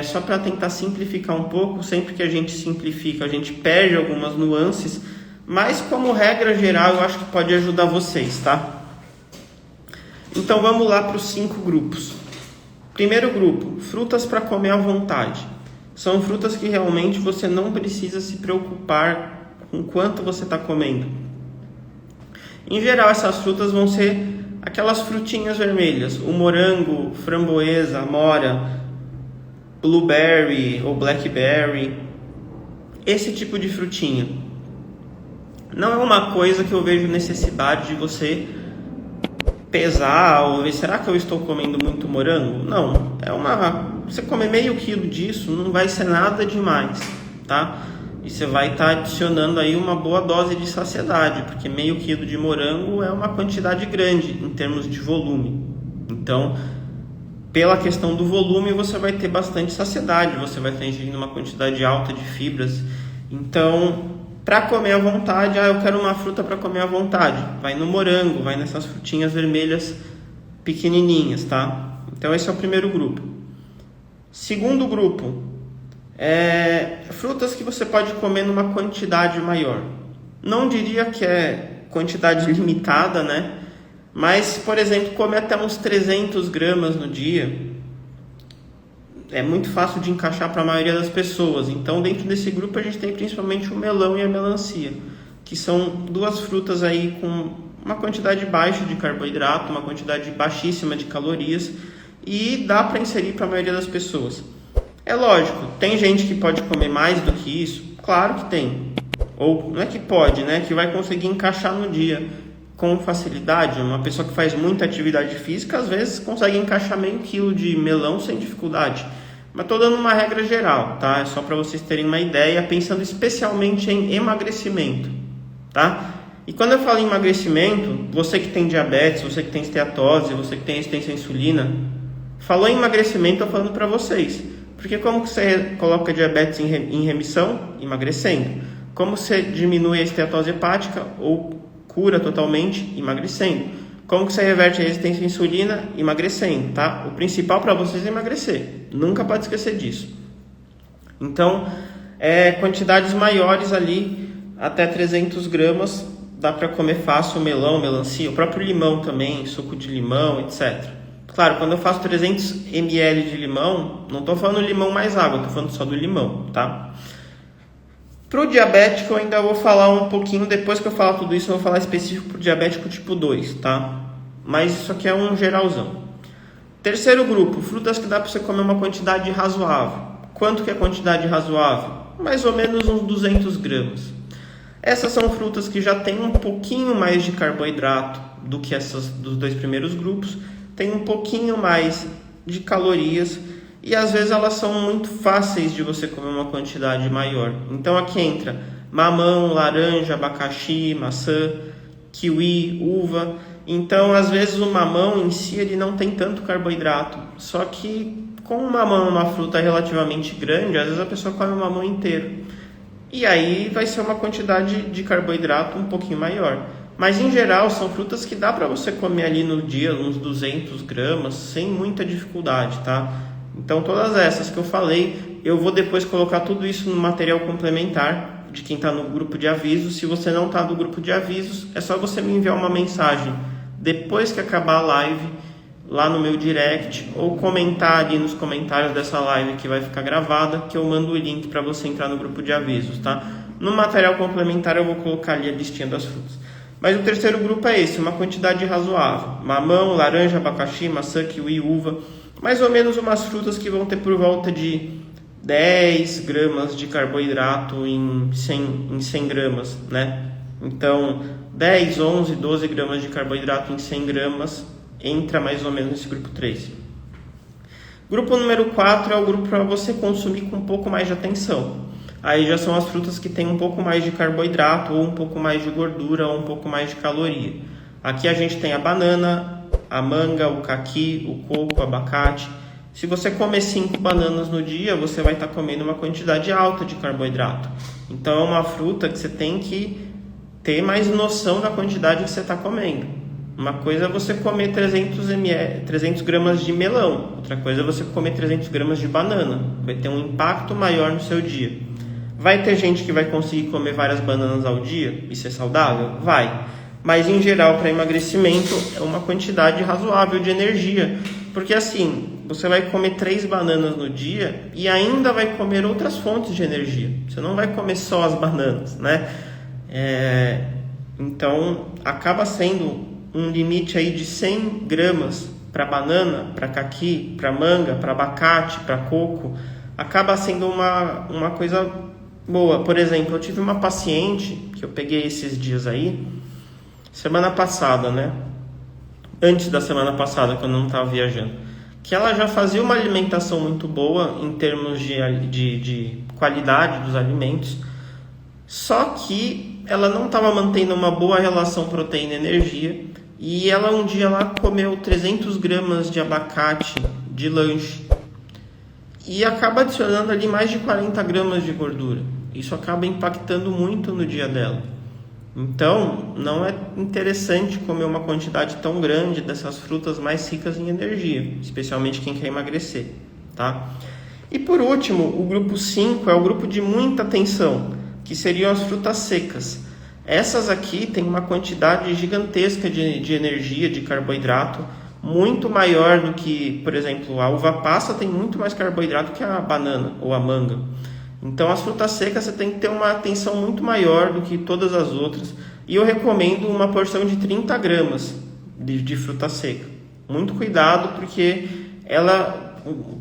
só para tentar simplificar um pouco. Sempre que a gente simplifica, a gente perde algumas nuances, mas como regra geral eu acho que pode ajudar vocês, tá? Então vamos lá para os 5 grupos. Primeiro grupo, frutas para comer à vontade. São frutas que realmente você não precisa se preocupar com quanto você está comendo. Em geral, essas frutas vão ser aquelas frutinhas vermelhas, o morango, framboesa, amora, blueberry ou blackberry, esse tipo de frutinha. Não é uma coisa que eu vejo necessidade de você pesar ou ver, será que eu estou comendo muito morango? Não, você comer meio quilo disso não vai ser nada demais, tá? E você vai estar adicionando aí uma boa dose de saciedade, porque meio quilo de morango é uma quantidade grande em termos de volume. Então, pela questão do volume, você vai ter bastante saciedade, você vai estar ingerindo uma quantidade alta de fibras. Então, para comer à vontade, eu quero uma fruta para comer à vontade, vai no morango, vai nessas frutinhas vermelhas pequenininhas, tá? Então esse é o primeiro grupo. Segundo grupo, frutas que você pode comer numa quantidade maior. Não diria que é quantidade limitada, né? Mas, por exemplo, comer até uns 300 gramas no dia é muito fácil de encaixar para a maioria das pessoas. Então, dentro desse grupo, a gente tem principalmente o melão e a melancia, que são 2 frutas aí com uma quantidade baixa de carboidrato, uma quantidade baixíssima de calorias, e dá para inserir para a maioria das pessoas. É lógico, tem gente que pode comer mais do que isso? Claro que tem. ou não é que pode, né, que vai conseguir encaixar no dia com facilidade. Uma pessoa que faz muita atividade física, às vezes consegue encaixar meio quilo de melão sem dificuldade. Mas estou dando uma regra geral, tá? É só para vocês terem uma ideia, pensando especialmente em emagrecimento, tá? E quando eu falo em emagrecimento, você que tem diabetes, você que tem esteatose, você que tem resistência à insulina, falou em emagrecimento, eu estou falando para vocês. Porque como que você coloca diabetes em remissão? Emagrecendo. Como você diminui a esteatose hepática ou cura totalmente? Emagrecendo. Como que você reverte a resistência à insulina? Emagrecendo, tá? O principal para vocês é emagrecer. Nunca pode esquecer disso. Então, quantidades maiores ali, até 300 gramas, dá para comer fácil melão, melancia, o próprio limão também, suco de limão, etc. Claro, quando eu faço 300 ml de limão, não estou falando limão mais água, estou falando só do limão, tá? Para o diabético eu ainda vou falar um pouquinho, depois que eu falar tudo isso eu vou falar específico para o diabético tipo 2, tá? Mas isso aqui é um geralzão. Terceiro grupo, frutas que dá para você comer uma quantidade razoável. Quanto que é quantidade razoável? Mais ou menos uns 200 gramas. Essas são frutas que já têm um pouquinho mais de carboidrato do que essas dos dois primeiros grupos, tem um pouquinho mais de calorias e às vezes elas são muito fáceis de você comer uma quantidade maior. Então aqui entra mamão, laranja, abacaxi, maçã, kiwi, uva. Então às vezes o mamão em si ele não tem tanto carboidrato, só que como o mamão é uma fruta relativamente grande, às vezes a pessoa come o mamão inteiro. E aí vai ser uma quantidade de carboidrato um pouquinho maior. Mas em geral são frutas que dá para você comer ali no dia uns 200 gramas sem muita dificuldade, tá? Então todas essas que eu falei, eu vou depois colocar tudo isso no material complementar de quem está no grupo de avisos. Se você não está no grupo de avisos, é só você me enviar uma mensagem depois que acabar a live lá no meu direct ou comentar ali nos comentários dessa live que vai ficar gravada, que eu mando o link para você entrar no grupo de avisos, tá? No material complementar eu vou colocar ali a listinha das frutas. Mas o terceiro grupo é esse, uma quantidade razoável. Mamão, laranja, abacaxi, maçã, kiwi, uva. Mais ou menos umas frutas que vão ter por volta de 10 gramas de carboidrato em 100 gramas, né? Então, 10, 11, 12 gramas de carboidrato em 100 gramas entra mais ou menos nesse grupo 3. Grupo número 4 é o grupo para você consumir com um pouco mais de atenção. Aí já são as frutas que têm um pouco mais de carboidrato, ou um pouco mais de gordura, ou um pouco mais de caloria. Aqui a gente tem a banana, a manga, o caqui, o coco, o abacate. Se você comer 5 bananas no dia, você vai estar comendo uma quantidade alta de carboidrato. Então é uma fruta que você tem que ter mais noção da quantidade que você está comendo. Uma coisa é você comer 300 gramas de melão, outra coisa é você comer 300 gramas de banana. Vai ter um impacto maior no seu dia. Vai ter gente que vai conseguir comer várias bananas ao dia e ser saudável? Vai. Mas em geral, para emagrecimento, é uma quantidade razoável de energia. Porque assim, você vai comer 3 bananas no dia e ainda vai comer outras fontes de energia. Você não vai comer só as bananas, né? Então, acaba sendo um limite aí de 100 gramas para banana, para caqui, para manga, para abacate, para coco. Acaba sendo uma coisa boa. Por exemplo, eu tive uma paciente que eu peguei esses dias aí, semana passada, né? Antes da semana passada, quando eu não estava viajando, que ela já fazia uma alimentação muito boa em termos de qualidade dos alimentos, só que ela não estava mantendo uma boa relação proteína-energia e ela um dia lá comeu 300 gramas de abacate de lanche e acaba adicionando ali mais de 40 gramas de gordura. Isso acaba impactando muito no dia dela. Então, não é interessante comer uma quantidade tão grande dessas frutas mais ricas em energia, especialmente quem quer emagrecer, tá? E por último, o grupo 5 é o grupo de muita atenção, que seriam as frutas secas. Essas aqui têm uma quantidade gigantesca de energia, de carboidrato, muito maior do que, por exemplo, a uva passa tem muito mais carboidrato que a banana ou a manga. Então as frutas secas você tem que ter uma atenção muito maior do que todas as outras. E eu recomendo uma porção de 30 gramas de fruta seca. Muito cuidado, porque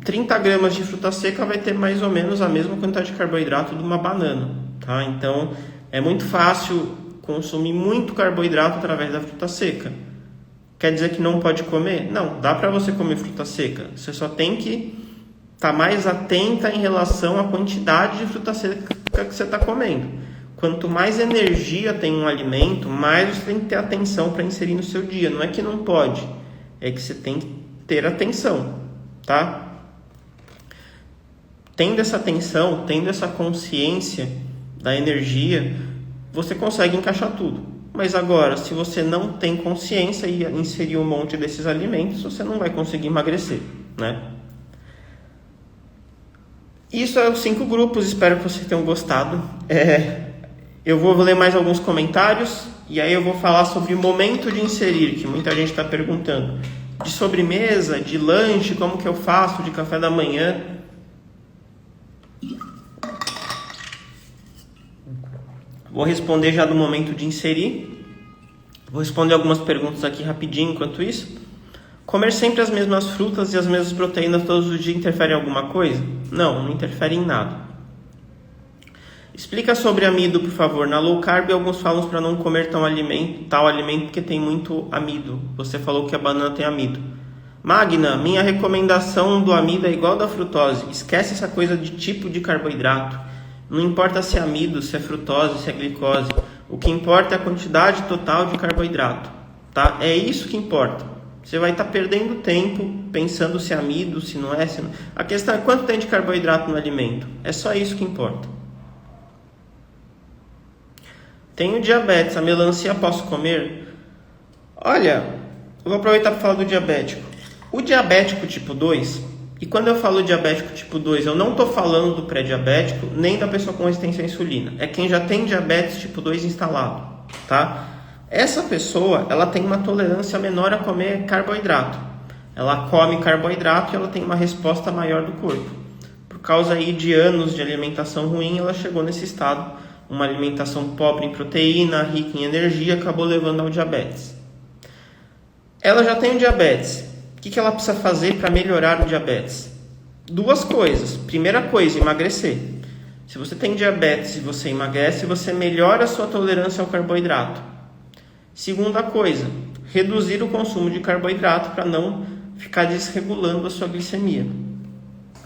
30 gramas de fruta seca vai ter mais ou menos a mesma quantidade de carboidrato de uma banana, tá? Então É muito fácil consumir muito carboidrato através da fruta seca. Quer dizer que não pode comer? Não, dá para você comer fruta seca. Você só tem que estar mais atenta em relação à quantidade de fruta seca que você está comendo. Quanto mais energia tem um alimento, mais você tem que ter atenção para inserir no seu dia. Não é que não pode, é que você tem que ter atenção, tá? Tendo essa atenção, tendo essa consciência da energia, você consegue encaixar tudo. Mas agora, se você não tem consciência e inserir um monte desses alimentos, você não vai conseguir emagrecer, né? Isso é os 5 grupos, espero que vocês tenham gostado. Eu vou ler mais alguns comentários e aí eu vou falar sobre o momento de inserir, que muita gente está perguntando. De sobremesa, de lanche, como que eu faço, de café da manhã. Vou responder já do momento de inserir. Vou responder algumas perguntas aqui rapidinho enquanto isso. Comer sempre as mesmas frutas e as mesmas proteínas todos os dias interfere em alguma coisa? Não, não interfere em nada. Explica sobre amido, por favor. Na low carb, alguns falam para não comer tal alimento porque tem muito amido. Você falou que a banana tem amido. Magna, minha recomendação do amido é igual da frutose. Esquece essa coisa de tipo de carboidrato. Não importa se é amido, se é frutose, se é glicose. O que importa é a quantidade total de carboidrato, tá? É isso que importa. Você vai estar perdendo tempo pensando se é amido, se não é. Se não... A questão é quanto tem de carboidrato no alimento. É só isso que importa. Tenho diabetes, a melancia posso comer? Olha, eu vou aproveitar para falar do diabético. O diabético tipo 2, e quando eu falo diabético tipo 2, eu não estou falando do pré-diabético, nem da pessoa com resistência à insulina. É quem já tem diabetes tipo 2 instalado, tá? Essa pessoa, ela tem uma tolerância menor a comer carboidrato. Ela come carboidrato e ela tem uma resposta maior do corpo. Por causa aí de anos de alimentação ruim, ela chegou nesse estado. Uma alimentação pobre em proteína, rica em energia, acabou levando ao diabetes. Ela já tem o diabetes. O que ela precisa fazer para melhorar o diabetes? 2 coisas. Primeira coisa, emagrecer. Se você tem diabetes e você emagrece, você melhora a sua tolerância ao carboidrato. Segunda coisa, reduzir o consumo de carboidrato para não ficar desregulando a sua glicemia.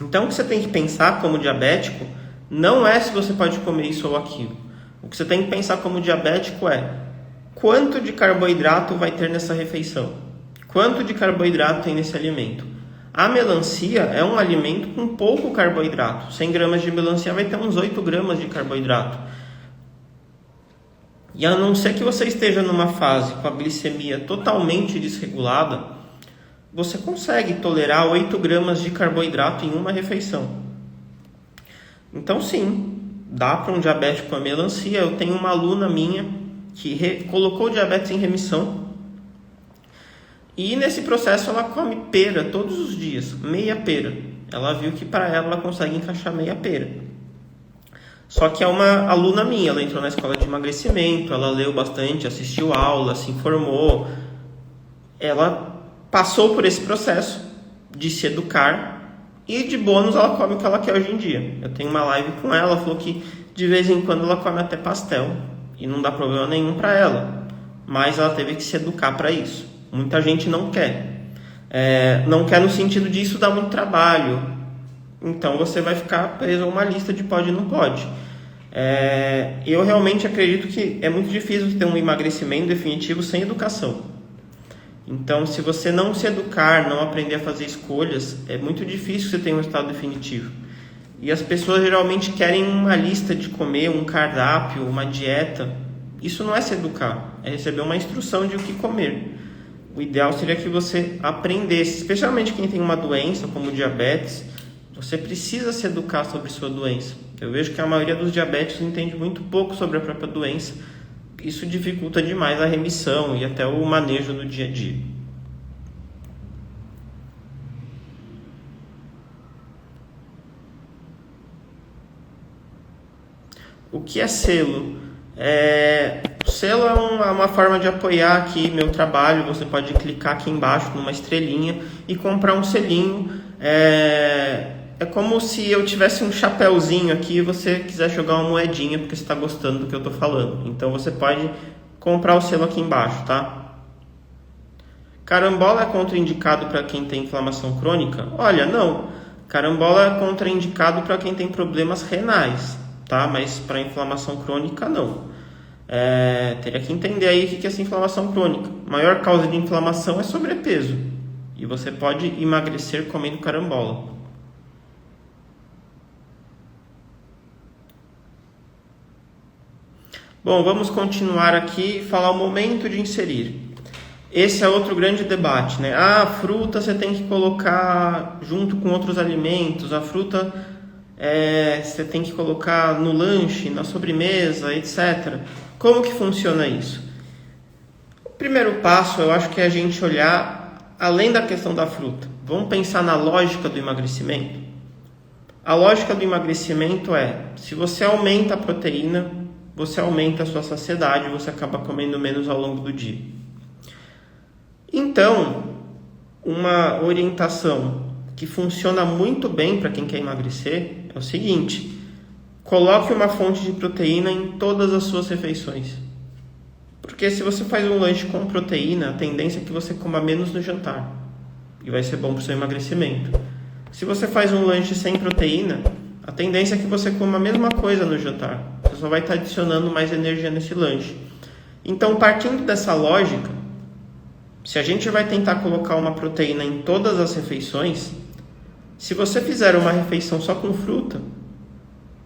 Então, o que você tem que pensar como diabético não é se você pode comer isso ou aquilo. O que você tem que pensar como diabético é quanto de carboidrato vai ter nessa refeição. Quanto de carboidrato tem nesse alimento. A melancia é um alimento com pouco carboidrato. 100 gramas de melancia vai ter uns 8 gramas de carboidrato. E a não ser que você esteja numa fase com a glicemia totalmente desregulada, você consegue tolerar 8 gramas de carboidrato em uma refeição. Então sim, dá para um diabético com a melancia. Eu tenho uma aluna minha que colocou o diabetes em remissão. E nesse processo ela come pera todos os dias, meia pera. Ela viu que para ela consegue encaixar meia pera. Só que é uma aluna minha, ela entrou na escola de emagrecimento, ela leu bastante, assistiu aula, se informou. Ela passou por esse processo de se educar e de bônus ela come o que ela quer hoje em dia. Eu tenho uma live com ela, ela falou que de vez em quando ela come até pastel e não dá problema nenhum para ela. Mas ela teve que se educar para isso. Muita gente não quer. Não quer no sentido de isso dá muito trabalho. Então você vai ficar preso a uma lista de pode e não pode. Eu realmente acredito que é muito difícil ter um emagrecimento definitivo sem educação. Então, se você não se educar, não aprender a fazer escolhas, é muito difícil você ter um resultado definitivo. E as pessoas geralmente querem uma lista de comer, um cardápio, uma dieta. Isso não é se educar, é receber uma instrução de o que comer. O ideal seria que você aprendesse, especialmente quem tem uma doença como diabetes, você precisa se educar sobre sua doença. Eu vejo que a maioria dos diabéticos entende muito pouco sobre a própria doença. Isso dificulta demais a remissão e até o manejo do dia a dia. O que é selo? O selo é uma forma de apoiar aqui meu trabalho. Você pode clicar aqui embaixo numa estrelinha e comprar um selinho. É como se eu tivesse um chapéuzinho aqui e você quiser jogar uma moedinha porque você está gostando do que eu estou falando. Então você pode comprar o selo aqui embaixo, tá? Carambola é contraindicado para quem tem inflamação crônica? Olha, não. Carambola é contraindicado para quem tem problemas renais, tá? Mas para inflamação crônica, não. Teria que entender aí o que é essa inflamação crônica. A maior causa de inflamação é sobrepeso. E você pode emagrecer comendo carambola. Bom, vamos continuar aqui e falar o momento de inserir. Esse é outro grande debate, né? A fruta você tem que colocar junto com outros alimentos. A fruta você tem que colocar no lanche, na sobremesa, etc. Como que funciona isso? O primeiro passo, eu acho que é a gente olhar além da questão da fruta. Vamos pensar na lógica do emagrecimento? A lógica do emagrecimento é, se você aumenta a proteína, você aumenta a sua saciedade, você acaba comendo menos ao longo do dia. Então, uma orientação que funciona muito bem para quem quer emagrecer é o seguinte: coloque uma fonte de proteína em todas as suas refeições. Porque se você faz um lanche com proteína, a tendência é que você coma menos no jantar. E vai ser bom para o seu emagrecimento. Se você faz um lanche sem proteína, a tendência é que você coma a mesma coisa no jantar. Você só vai estar adicionando mais energia nesse lanche. Então, partindo dessa lógica, se a gente vai tentar colocar uma proteína em todas as refeições, se você fizer uma refeição só com fruta,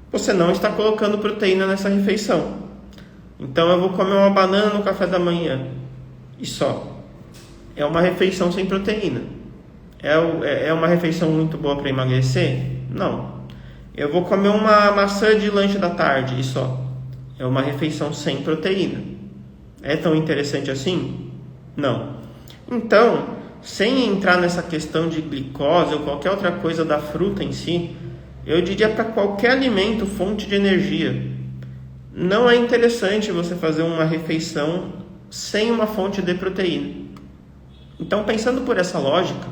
você não está colocando proteína nessa refeição. Então eu vou comer uma banana no café da manhã e só. É uma refeição sem proteína. É uma refeição muito boa para emagrecer? Não. Eu vou comer uma maçã de lanche da tarde e só. É uma refeição sem proteína. É tão interessante assim? Não. Então, sem entrar nessa questão de glicose ou qualquer outra coisa da fruta em si, eu diria para qualquer alimento fonte de energia. Não é interessante você fazer uma refeição sem uma fonte de proteína. Então, pensando por essa lógica,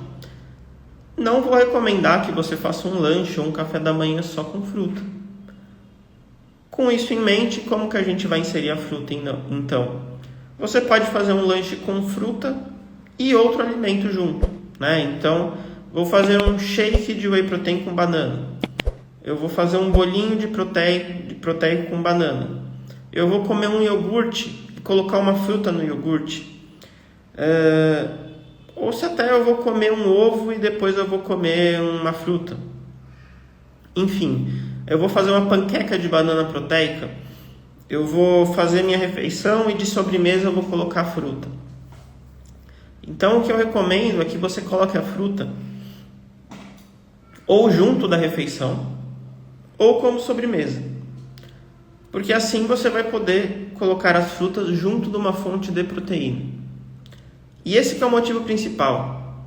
não vou recomendar que você faça um lanche ou um café da manhã só com fruta. Com isso em mente, como que a gente vai inserir a fruta então? Você pode fazer um lanche com fruta e outro alimento junto, né? Então, vou fazer um shake de whey protein com banana. Eu vou fazer um bolinho de proteico com banana. Eu vou comer um iogurte e colocar uma fruta no iogurte. Ou se até eu vou comer um ovo e depois eu vou comer uma fruta. Enfim, eu vou fazer uma panqueca de banana proteica. Eu vou fazer minha refeição e de sobremesa eu vou colocar fruta. Então o que eu recomendo é que você coloque a fruta ou junto da refeição ou como sobremesa. Porque assim você vai poder colocar as frutas junto de uma fonte de proteína. E esse que é o motivo principal.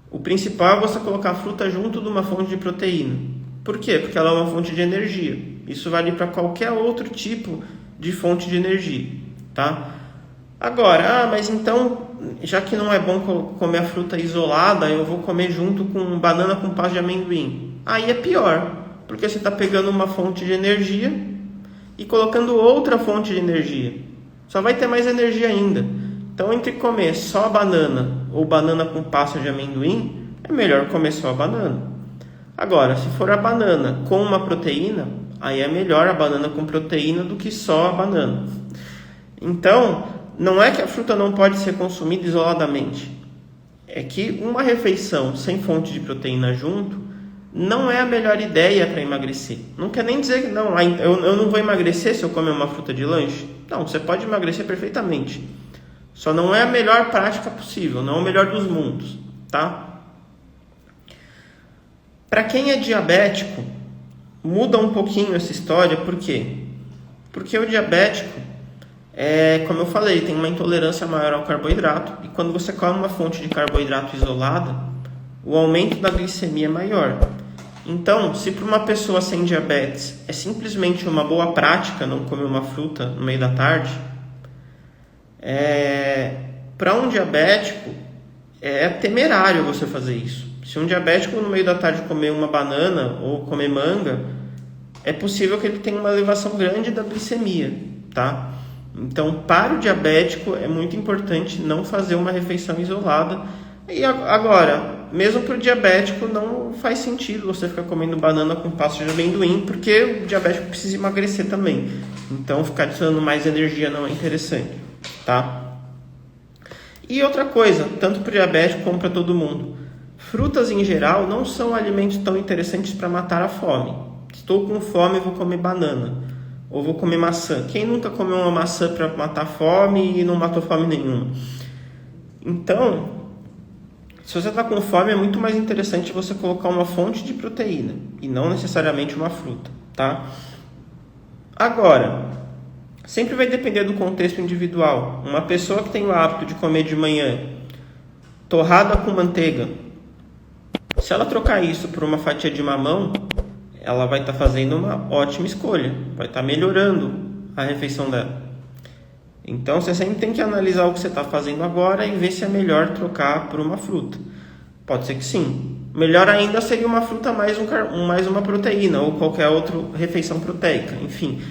O principal é você colocar a fruta junto de uma fonte de proteína. Por quê? Porque ela é uma fonte de energia. Isso vale para qualquer outro tipo de fonte de energia, tá? Agora, mas então, já que não é bom comer a fruta isolada, eu vou comer junto com banana com pasta de amendoim. Aí é pior, porque você está pegando uma fonte de energia e colocando outra fonte de energia. Só vai ter mais energia ainda. Então, entre comer só a banana ou banana com pasta de amendoim, é melhor comer só a banana. Agora, se for a banana com uma proteína, aí é melhor a banana com proteína do que só a banana. Então, não é que a fruta não pode ser consumida isoladamente. É que uma refeição sem fonte de proteína junto não é a melhor ideia para emagrecer. Não quer nem dizer que não, eu não vou emagrecer se eu comer uma fruta de lanche. Não, você pode emagrecer perfeitamente. Só não é a melhor prática possível, não é o melhor dos mundos, tá? Para quem é diabético, muda um pouquinho essa história, por quê? Porque o diabético, como eu falei, tem uma intolerância maior ao carboidrato, e quando você come uma fonte de carboidrato isolada, o aumento da glicemia é maior. Então, se para uma pessoa sem diabetes é simplesmente uma boa prática não comer uma fruta no meio da tarde, para um diabético é temerário você fazer isso. Se Se um diabético no meio da tarde comer uma banana ou comer manga, é possível que ele tenha uma elevação grande da glicemia, tá? Então, para o diabético é muito importante não fazer uma refeição isolada. E agora, mesmo para o diabético, não faz sentido você ficar comendo banana com pasta de amendoim, porque o diabético precisa emagrecer também. Então, ficar adicionando mais energia não é interessante, tá? E outra coisa, tanto para o diabético como para todo mundo, frutas em geral não são alimentos tão interessantes para matar a fome. Estou com fome, vou comer banana. Ou vou comer maçã. Quem nunca comeu uma maçã para matar a fome e não matou fome nenhuma? Então, se você está com fome, é muito mais interessante você colocar uma fonte de proteína e não necessariamente uma fruta, tá? Agora, sempre vai depender do contexto individual. Uma pessoa que tem o hábito de comer de manhã torrada com manteiga, se ela trocar isso por uma fatia de mamão, ela vai estar fazendo uma ótima escolha, vai estar melhorando a refeição dela. Então, você sempre tem que analisar o que você está fazendo agora e ver se é melhor trocar por uma fruta. Pode ser que sim. Melhor ainda seria uma fruta mais uma proteína ou qualquer outra refeição proteica, enfim.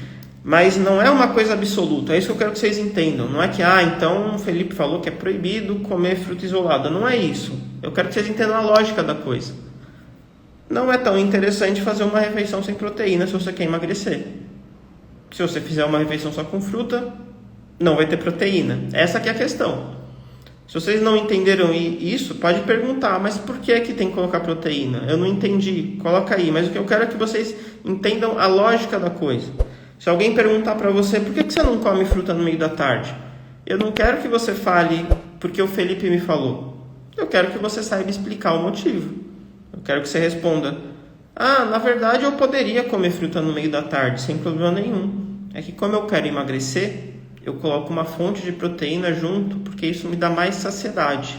Mas não é uma coisa absoluta, é isso que eu quero que vocês entendam. Não é que, então o Felipe falou que é proibido comer fruta isolada. Não é isso. Eu quero que vocês entendam a lógica da coisa. Não é tão interessante fazer uma refeição sem proteína se você quer emagrecer. Se você fizer uma refeição só com fruta, não vai ter proteína. Essa que é a questão. Se vocês não entenderam isso, pode perguntar, mas por que tem que colocar proteína? Eu não entendi, coloca aí. Mas o que eu quero é que vocês entendam a lógica da coisa. Se alguém perguntar para você, por que você não come fruta no meio da tarde? Eu não quero que você fale porque o Felipe me falou. Eu quero que você saiba explicar o motivo. Eu quero que você responda, na verdade eu poderia comer fruta no meio da tarde, sem problema nenhum. É que como eu quero emagrecer, eu coloco uma fonte de proteína junto, porque isso me dá mais saciedade.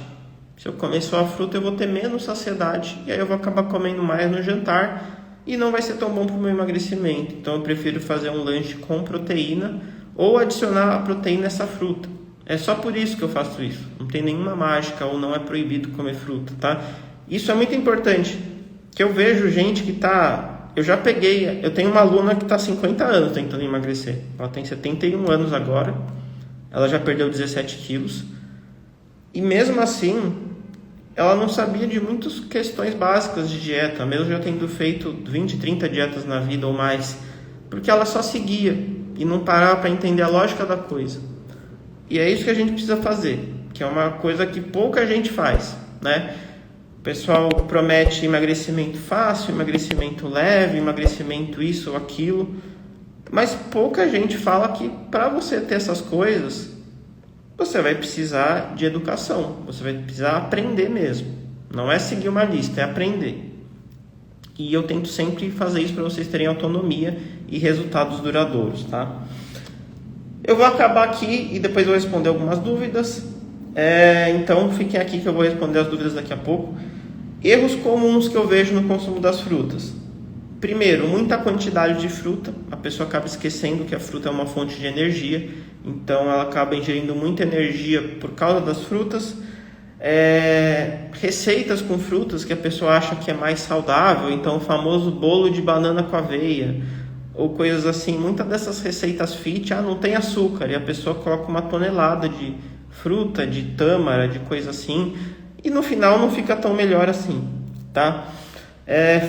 Se eu comer só a fruta, eu vou ter menos saciedade, e aí eu vou acabar comendo mais no jantar, e não vai ser tão bom para o meu emagrecimento. Então eu prefiro fazer um lanche com proteína, ou adicionar a proteína nessa fruta. É só por isso que eu faço isso. Não tem nenhuma mágica, ou não é proibido comer fruta, tá? Isso é muito importante, que eu vejo gente que eu tenho uma aluna que está há 50 anos tentando emagrecer. Ela tem 71 anos agora, ela já perdeu 17 quilos. E mesmo assim, ela não sabia de muitas questões básicas de dieta, mesmo já tendo feito 20, 30 dietas na vida ou mais. Porque ela só seguia e não parava para entender a lógica da coisa. E é isso que a gente precisa fazer, que é uma coisa que pouca gente faz, né? O pessoal promete emagrecimento fácil, emagrecimento leve, emagrecimento isso ou aquilo, mas pouca gente fala que para você ter essas coisas, você vai precisar de educação, você vai precisar aprender mesmo. Não é seguir uma lista, é aprender. E eu tento sempre fazer isso para vocês terem autonomia e resultados duradouros, tá? Eu vou acabar aqui e depois vou responder algumas dúvidas. Então fiquem aqui que eu vou responder as dúvidas daqui a pouco. Erros comuns que eu vejo no consumo das frutas. Primeiro, muita quantidade de fruta. A pessoa acaba esquecendo que a fruta é uma fonte de energia. Então ela acaba ingerindo muita energia por causa das frutas. Receitas com frutas que a pessoa acha que é mais saudável. Então o famoso bolo de banana com aveia. Ou coisas assim. Muitas dessas receitas fit, não tem açúcar. E a pessoa coloca uma tonelada de fruta, de tâmara, de coisa assim. E no final não fica tão melhor assim, tá?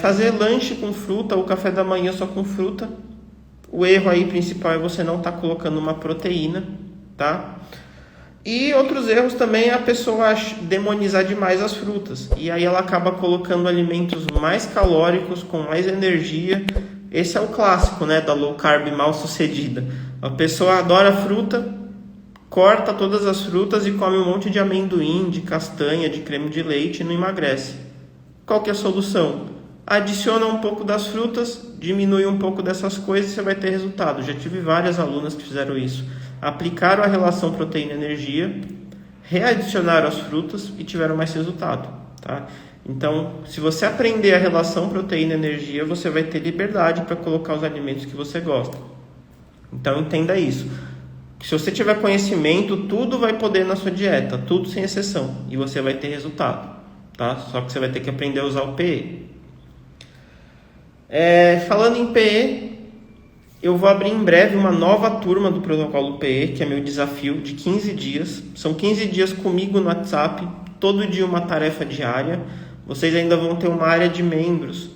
Fazer lanche com fruta ou café da manhã só com fruta. O erro aí principal é você não estar colocando uma proteína, tá? E outros erros também é a pessoa demonizar demais as frutas. E aí ela acaba colocando alimentos mais calóricos, com mais energia. Esse é o clássico, né, da low carb mal sucedida. A pessoa adora fruta, corta todas as frutas e come um monte de amendoim, de castanha, de creme de leite e não emagrece. Qual que é a solução? Adiciona um pouco das frutas, diminui um pouco dessas coisas e você vai ter resultado. Já tive várias alunas que fizeram isso. Aplicaram a relação proteína-energia, readicionaram as frutas e tiveram mais resultado, tá? Então, se você aprender a relação proteína-energia, você vai ter liberdade para colocar os alimentos que você gosta. Então, entenda isso. Se você tiver conhecimento, tudo vai poder na sua dieta, tudo sem exceção, e você vai ter resultado, tá? Só que você vai ter que aprender a usar o PE. Falando em PE, eu vou abrir em breve uma nova turma do protocolo PE, que é meu desafio de 15 dias. São 15 dias comigo no WhatsApp, todo dia uma tarefa diária. Vocês ainda vão ter uma área de membros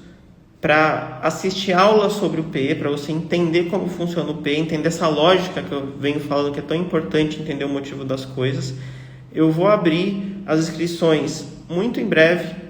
para assistir aulas sobre o PE, para você entender como funciona o PE, entender essa lógica que eu venho falando, que é tão importante entender o motivo das coisas. Eu vou abrir as inscrições muito em breve.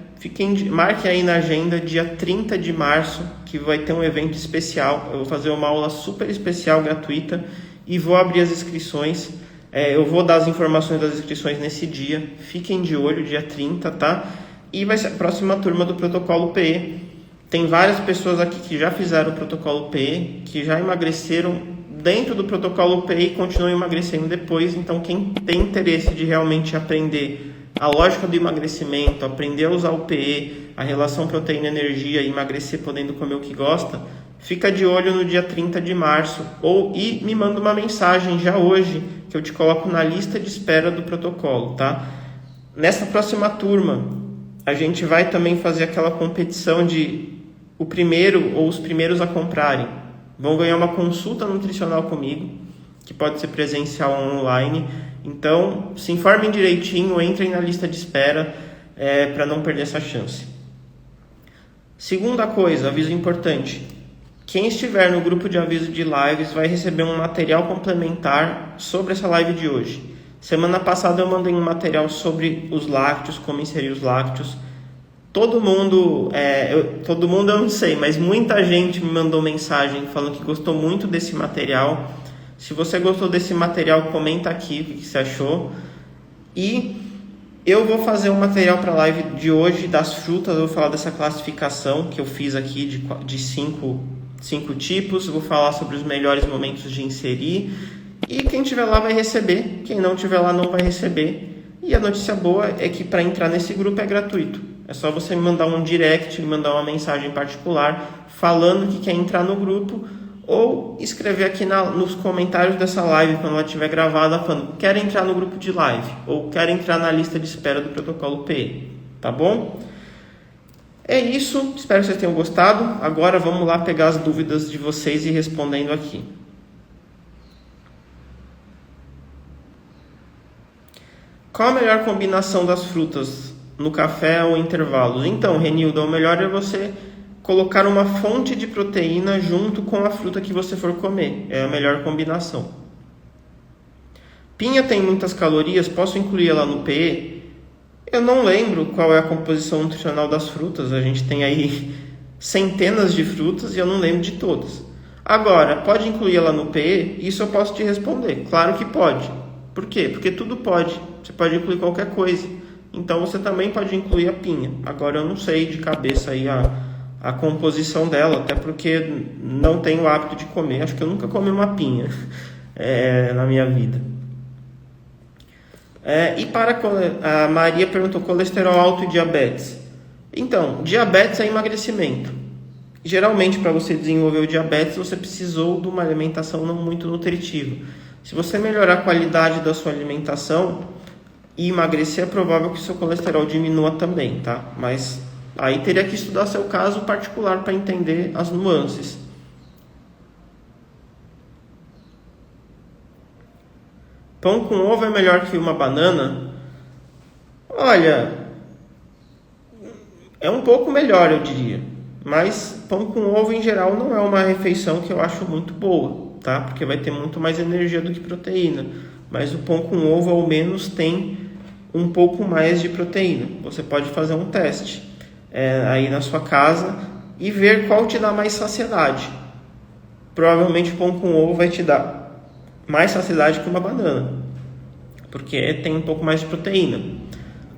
Marque aí na agenda, dia 30 de março, que vai ter um evento especial. Eu vou fazer uma aula super especial, gratuita, e vou abrir as inscrições. Eu vou dar as informações das inscrições nesse dia. Fiquem de olho, dia 30, tá? E vai ser a próxima turma do protocolo PE. Tem várias pessoas aqui que já fizeram o protocolo PE, que já emagreceram dentro do protocolo PE e continuam emagrecendo depois. Então, quem tem interesse de realmente aprender a lógica do emagrecimento, aprender a usar o PE, a relação proteína-energia e emagrecer podendo comer o que gosta, fica de olho no dia 30 de março e me manda uma mensagem já hoje, que eu te coloco na lista de espera do protocolo, tá? Nessa próxima turma, a gente vai também fazer aquela competição de o primeiro ou os primeiros a comprarem vão ganhar uma consulta nutricional comigo, que pode ser presencial ou online. Então, se informem direitinho, entrem na lista de espera para não perder essa chance. Segunda coisa, aviso importante. Quem estiver no grupo de aviso de lives vai receber um material complementar sobre essa live de hoje. Semana passada eu mandei um material sobre os lácteos, como inserir os lácteos. Todo mundo eu não sei, mas muita gente me mandou mensagem falando que gostou muito desse material. Se você gostou desse material, comenta aqui o que você achou. E eu vou fazer um material para a live de hoje das frutas. Eu vou falar dessa classificação que eu fiz aqui de cinco tipos. Eu vou falar sobre os melhores momentos de inserir. E quem tiver lá vai receber. Quem não tiver lá não vai receber. E a notícia boa é que para entrar nesse grupo é gratuito. É só você me mandar um direct, me mandar uma mensagem particular falando que quer entrar no grupo, ou escrever aqui nos comentários dessa live, quando ela estiver gravada, falando quero entrar no grupo de live, ou quero entrar na lista de espera do protocolo PE, tá bom? É isso, espero que vocês tenham gostado. Agora vamos lá pegar as dúvidas de vocês e respondendo aqui. Qual a melhor combinação das frutas no café ou intervalos? Então, Renilda, o melhor é você colocar uma fonte de proteína junto com a fruta que você for comer. É a melhor combinação. Pinha tem muitas calorias, posso incluir ela no PE? Eu não lembro qual é a composição nutricional das frutas. A gente tem aí centenas de frutas e eu não lembro de todas. Agora, pode incluir ela no PE? Isso eu posso te responder. Claro que pode. Por quê? Porque tudo pode. Você pode incluir qualquer coisa. Então você também pode incluir a pinha. Agora eu não sei de cabeça aí a composição dela, até porque não tenho o hábito de comer. Acho que eu nunca comi uma pinha na minha vida. A Maria perguntou: colesterol alto e diabetes? Então, diabetes é emagrecimento. Geralmente, para você desenvolver o diabetes, você precisou de uma alimentação não muito nutritiva. Se você melhorar a qualidade da sua alimentação e emagrecer, é provável que o seu colesterol diminua também, tá? Mas aí teria que estudar seu caso particular para entender as nuances. Pão com ovo é melhor que uma banana? Olha, é um pouco melhor, eu diria. Mas pão com ovo, em geral, não é uma refeição que eu acho muito boa, tá? Porque vai ter muito mais energia do que proteína. Mas o pão com ovo, ao menos, tem um pouco mais de proteína. Você pode fazer um teste aí na sua casa e ver qual te dá mais saciedade. Provavelmente o pão com ovo vai te dar mais saciedade que uma banana, porque tem um pouco mais de proteína.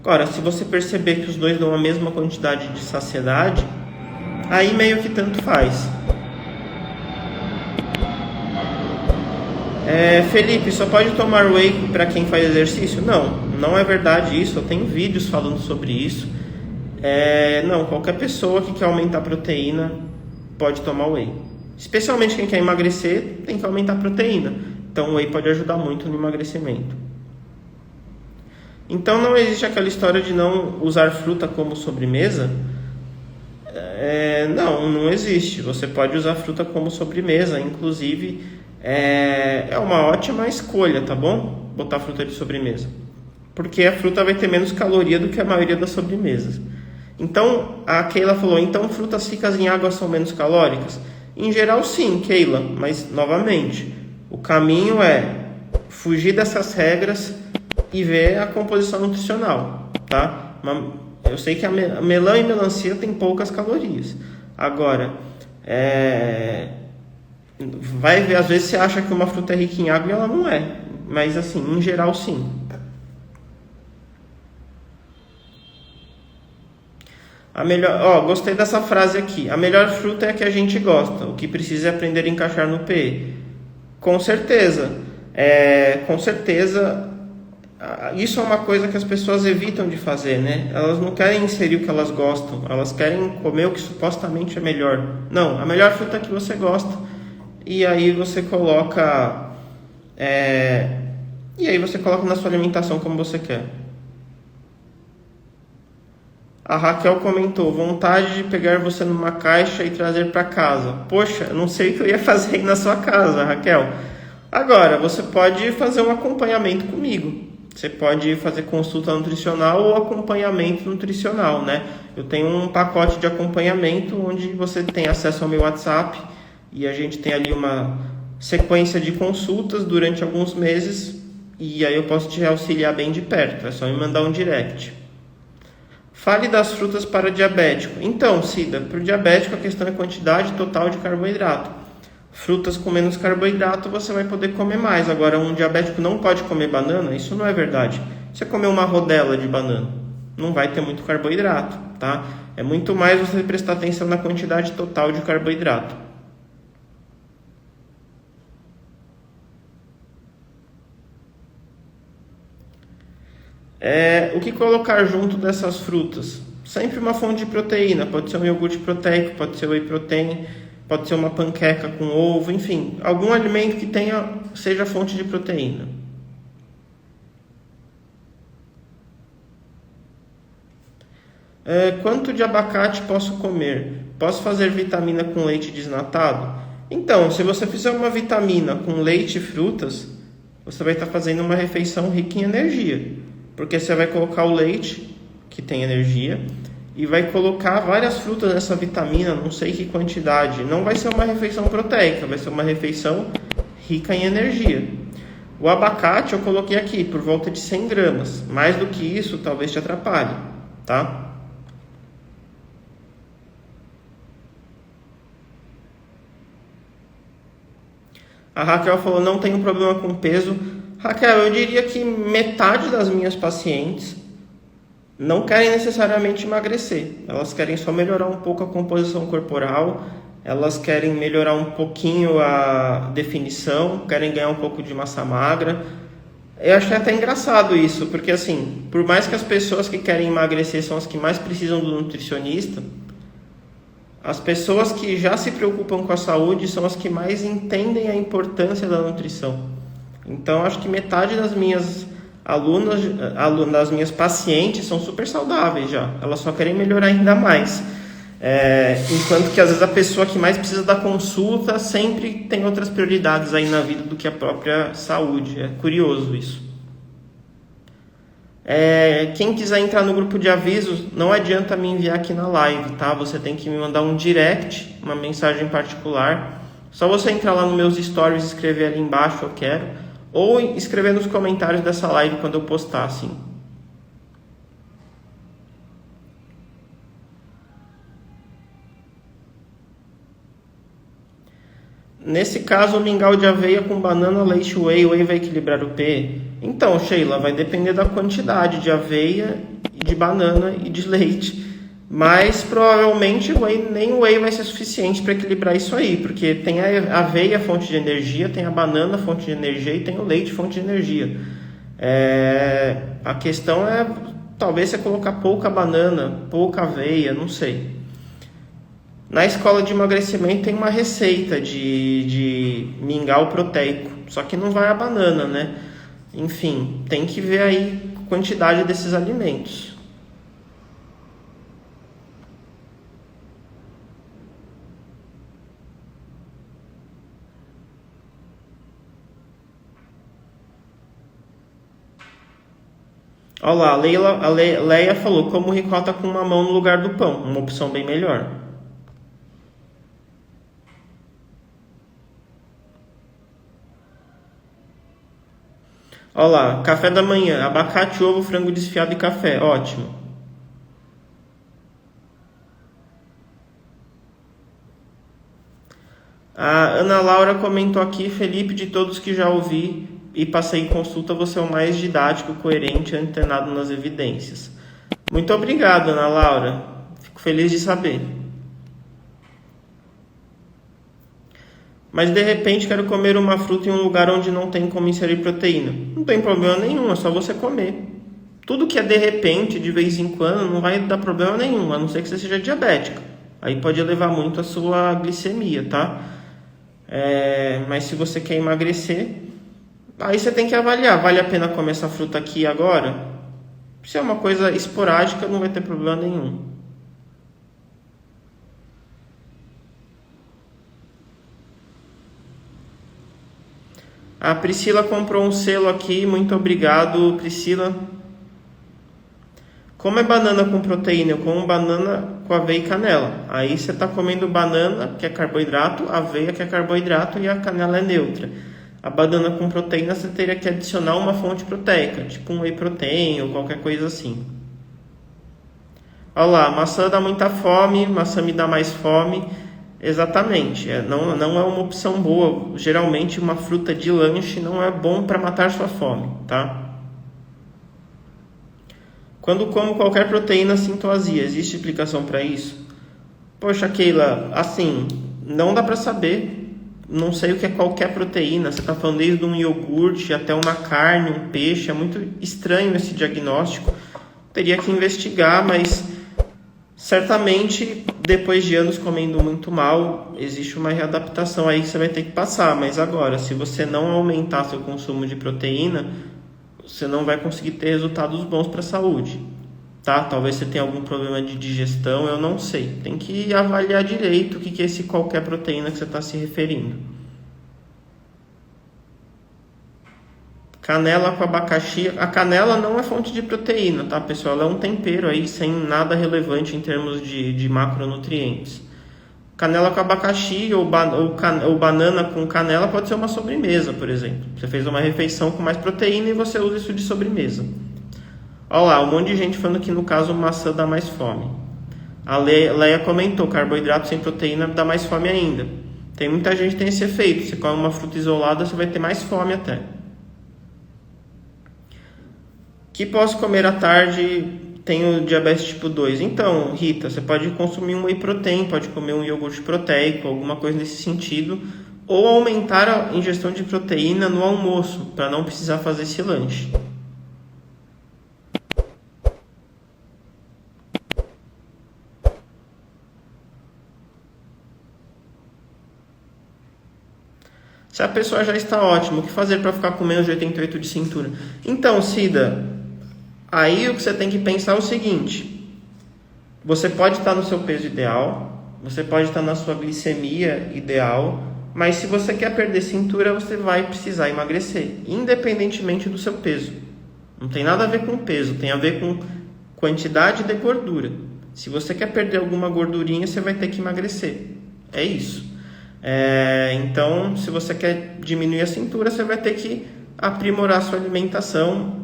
Agora, se você perceber que os dois dão a mesma quantidade de saciedade, aí meio que tanto faz. Felipe, só pode tomar whey para quem faz exercício? Não é verdade isso. Eu tenho vídeos falando sobre isso. Não, qualquer pessoa que quer aumentar a proteína pode tomar whey. Especialmente quem quer emagrecer, tem que aumentar a proteína. Então o whey pode ajudar muito no emagrecimento. Então não existe aquela história de não usar fruta como sobremesa. Não existe. Você pode usar fruta como sobremesa, inclusive é uma ótima escolha, tá bom? Botar fruta de sobremesa, porque a fruta vai ter menos caloria do que a maioria das sobremesas. Então, a Keila falou, então frutas ricas em água são menos calóricas? Em geral sim, Keila, mas novamente, o caminho é fugir dessas regras e ver a composição nutricional, tá? Eu sei que a melão e melancia tem poucas calorias. Agora, vai ver, às vezes você acha que uma fruta é rica em água e ela não é. Mas assim, em geral sim. Gostei dessa frase aqui. A melhor fruta é a que a gente gosta. O que precisa é aprender a encaixar no PE. Com certeza. Com certeza. Isso é uma coisa que as pessoas evitam de fazer, né? Elas não querem inserir o que elas gostam. Elas querem comer o que supostamente é melhor. Não, a melhor fruta é que você gosta. E aí você coloca... E aí você coloca na sua alimentação como você quer. A Raquel comentou, vontade de pegar você numa caixa e trazer para casa. Poxa, eu não sei o que eu ia fazer aí na sua casa, Raquel. Agora, você pode fazer um acompanhamento comigo. Você pode fazer consulta nutricional ou acompanhamento nutricional, né? Eu tenho um pacote de acompanhamento onde você tem acesso ao meu WhatsApp e a gente tem ali uma sequência de consultas durante alguns meses e aí eu posso te auxiliar bem de perto. É só me mandar um direct. Fale das frutas para diabético. Então, Cida, para o diabético a questão é quantidade total de carboidrato. Frutas com menos carboidrato você vai poder comer mais. Agora, um diabético não pode comer banana? Isso não é verdade. Você comer uma rodela de banana, não vai ter muito carboidrato, tá? É muito mais você prestar atenção na quantidade total de carboidrato. O que colocar junto dessas frutas? Sempre uma fonte de proteína. Pode ser um iogurte proteico, pode ser whey protein, pode ser uma panqueca com ovo, enfim, algum alimento que seja fonte de proteína. Quanto de abacate posso comer? Posso fazer vitamina com leite desnatado? Então, se você fizer uma vitamina com leite e frutas, você vai estar fazendo uma refeição rica em energia. Porque você vai colocar o leite, que tem energia, e vai colocar várias frutas nessa vitamina, não sei que quantidade. Não vai ser uma refeição proteica, vai ser uma refeição rica em energia. O abacate eu coloquei aqui por volta de 100 gramas. Mais do que isso, talvez te atrapalhe, tá? A Raquel falou, não tenho problema com peso. Raquel, eu diria que metade das minhas pacientes não querem necessariamente emagrecer. Elas querem só melhorar um pouco a composição corporal, elas querem melhorar um pouquinho a definição, querem ganhar um pouco de massa magra. Eu achei até engraçado isso, porque assim, por mais que as pessoas que querem emagrecer são as que mais precisam do nutricionista, as pessoas que já se preocupam com a saúde são as que mais entendem a importância da nutrição. Então, acho que metade das minhas das minhas pacientes são super saudáveis já. Elas só querem melhorar ainda mais. Enquanto que, às vezes, a pessoa que mais precisa da consulta sempre tem outras prioridades aí na vida do que a própria saúde. É curioso isso. Quem quiser entrar no grupo de avisos, não adianta me enviar aqui na live, tá? Você tem que me mandar um direct, uma mensagem particular. Só você entrar lá nos meus stories e escrever ali embaixo, eu quero. Ou escrever nos comentários dessa live quando eu postar, assim. Nesse caso, o mingau de aveia com banana, leite, whey vai equilibrar o pH? Então, Sheila, vai depender da quantidade de aveia, de banana e de leite. Mas provavelmente nem o whey vai ser suficiente para equilibrar isso aí, porque tem a aveia, fonte de energia, tem a banana, fonte de energia, e tem o leite, fonte de energia. A questão talvez você colocar pouca banana, pouca aveia, não sei. Na escola de emagrecimento tem uma receita de mingau proteico, só que não vai a banana, né? Enfim, tem que ver aí quantidade desses alimentos. Olha lá, a Leia falou, como ricota com mamão no lugar do pão, uma opção bem melhor. Olha lá, café da manhã, abacate, ovo, frango desfiado e café, ótimo. A Ana Laura comentou aqui, Felipe, de todos que já ouvi e passei em consulta, você é o mais didático, coerente e antenado nas evidências. Muito obrigado, Ana Laura. Fico feliz de saber. Mas de repente quero comer uma fruta em um lugar onde não tem como inserir proteína. Não tem problema nenhum, é só você comer. Tudo que é de repente, de vez em quando, não vai dar problema nenhum, a não ser que você seja diabética. Aí pode elevar muito a sua glicemia, tá? Mas se você quer emagrecer, aí você tem que avaliar, vale a pena comer essa fruta aqui agora? Se é uma coisa esporádica, não vai ter problema nenhum. A Priscila comprou um selo aqui, muito obrigado, Priscila. Como é banana com proteína? Eu como banana com aveia e canela. Aí você está comendo banana, que é carboidrato, aveia, que é carboidrato, e a canela é neutra. A banana com proteína você teria que adicionar uma fonte proteica, tipo um whey protein ou qualquer coisa assim. Olha lá, maçã dá muita fome, maçã me dá mais fome. Exatamente, não é uma opção boa. Geralmente uma fruta de lanche não é bom para matar sua fome, tá? Quando como qualquer proteína sinto azia, existe explicação para isso? Poxa, Keila, assim, não dá para saber. Não sei o que é qualquer proteína. Você está falando desde um iogurte até uma carne, um peixe. É muito estranho esse diagnóstico. Teria que investigar, mas certamente depois de anos comendo muito mal, existe uma readaptação aí que você vai ter que passar. Mas agora, se você não aumentar seu consumo de proteína, você não vai conseguir ter resultados bons para a saúde, tá? Talvez você tenha algum problema de digestão, eu não sei. Tem que avaliar direito o que é esse qualquer proteína que você está se referindo. Canela com abacaxi. A canela não é fonte de proteína, tá, pessoal? Ela é um tempero aí sem nada relevante em termos de macronutrientes. Canela com abacaxi ou banana com canela pode ser uma sobremesa, por exemplo. Você fez uma refeição com mais proteína e você usa isso de sobremesa. Olha lá, um monte de gente falando que no caso maçã dá mais fome. A Leia comentou, carboidrato sem proteína dá mais fome ainda. Tem muita gente que tem esse efeito. Você come uma fruta isolada, você vai ter mais fome até. Que posso comer à tarde? Tenho diabetes tipo 2. Então, Rita, você pode consumir um whey protein, pode comer um iogurte proteico, alguma coisa nesse sentido, ou aumentar a ingestão de proteína no almoço, para não precisar fazer esse lanche. Se a pessoa já está ótima, o que fazer para ficar com menos de 88 de cintura? Então, Cida, aí o que você tem que pensar é o seguinte: você pode estar no seu peso ideal, você pode estar na sua glicemia ideal, mas se você quer perder cintura, você vai precisar emagrecer, independentemente do seu peso. Não tem nada a ver com peso, tem a ver com quantidade de gordura. Se você quer perder alguma gordurinha, você vai ter que emagrecer. É isso. Então, se você quer diminuir a cintura, você vai ter que aprimorar a sua alimentação,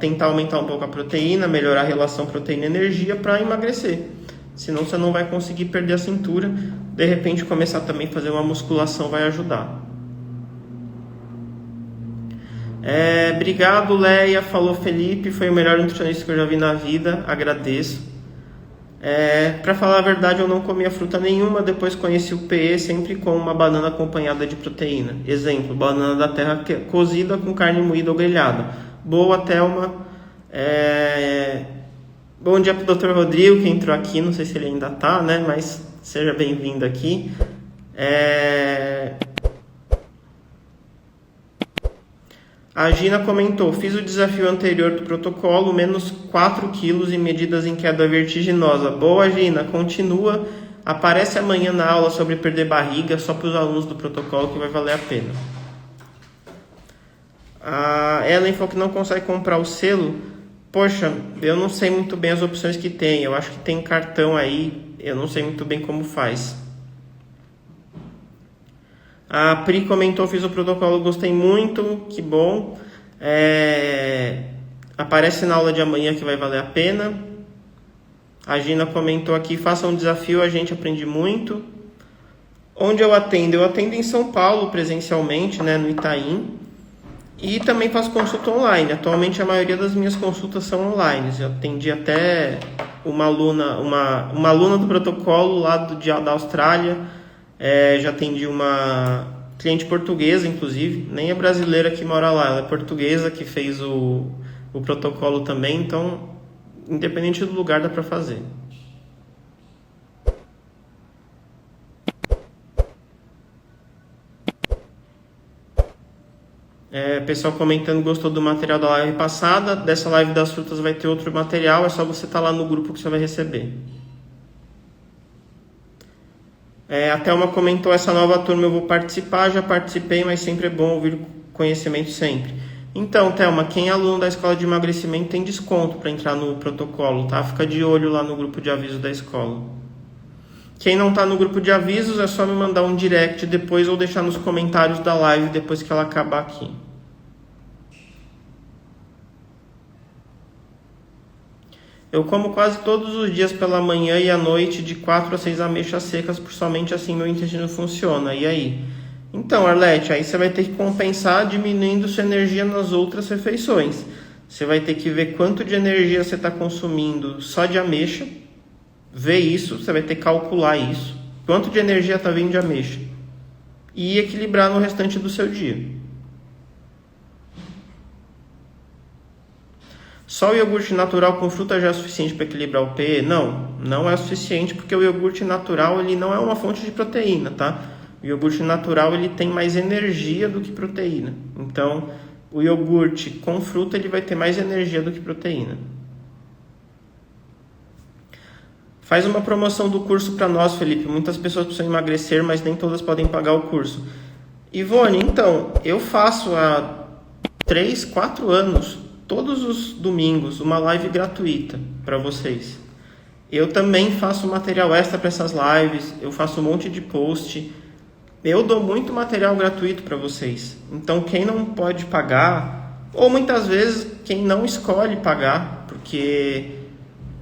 tentar aumentar um pouco a proteína, melhorar a relação proteína-energia para emagrecer. Senão você não vai conseguir perder a cintura. De repente começar também a fazer uma musculação vai ajudar. Obrigado, Leia, falou Felipe, foi o melhor nutricionista que eu já vi na vida, agradeço. Para falar a verdade, eu não comia fruta nenhuma, depois conheci o PE sempre com uma banana acompanhada de proteína. Exemplo, banana da terra cozida com carne moída ou grelhada. Boa, Thelma. Bom dia para o Dr. Rodrigo, que entrou aqui, não sei se ele ainda está, né? Mas seja bem-vindo aqui. A Gina comentou, fiz o desafio anterior do protocolo, menos 4 quilos e medidas em queda vertiginosa. Boa, Gina, continua. Aparece amanhã na aula sobre perder barriga, só para os alunos do protocolo que vai valer a pena. A Ellen falou que não consegue comprar o selo. Poxa, eu não sei muito bem as opções que tem. Eu acho que tem cartão aí, eu não sei muito bem como faz. A Pri comentou, fiz o protocolo, gostei muito, que bom. Aparece na aula de amanhã que vai valer a pena. A Gina comentou aqui, faça um desafio, a gente aprende muito. Onde eu atendo? Eu atendo em São Paulo presencialmente, né, no Itaim. E também faço consulta online. Atualmente a maioria das minhas consultas são online. Eu atendi até uma aluna do protocolo lá da Austrália. Já atendi uma cliente portuguesa, inclusive. Nem é brasileira que mora lá, ela é portuguesa que fez o protocolo também. Então, independente do lugar, dá para fazer. Pessoal comentando, gostou do material da live passada. Dessa live das frutas vai ter outro material. É só você estar lá no grupo que você vai receber. A Thelma comentou, essa nova turma eu vou participar. Já participei, mas sempre é bom ouvir conhecimento sempre. Então, Thelma, quem é aluno da escola de emagrecimento tem desconto para entrar no protocolo, tá? Fica de olho lá no grupo de avisos da escola. Quem não está no grupo de avisos é só me mandar um direct depois ou deixar nos comentários da live depois que ela acabar aqui. Eu como quase todos os dias pela manhã e à noite de 4 a 6 ameixas secas, por somente assim meu intestino funciona. E aí? Então, Arlete, aí você vai ter que compensar diminuindo sua energia nas outras refeições. Você vai ter que ver quanto de energia você está consumindo só de ameixa. Ver isso, você vai ter que calcular isso. Quanto de energia está vindo de ameixa. E equilibrar no restante do seu dia. Só o iogurte natural com fruta já é suficiente para equilibrar o pH? Não, não é suficiente porque o iogurte natural ele não é uma fonte de proteína, tá? O iogurte natural ele tem mais energia do que proteína. Então, o iogurte com fruta ele vai ter mais energia do que proteína. Faz uma promoção do curso para nós, Felipe. Muitas pessoas precisam emagrecer, mas nem todas podem pagar o curso. Ivone, então, eu faço há 3, 4 anos, todos os domingos, uma live gratuita para vocês. Eu também faço material extra para essas lives, eu faço um monte de post. Eu dou muito material gratuito para vocês. Então, quem não pode pagar, ou muitas vezes quem não escolhe pagar, porque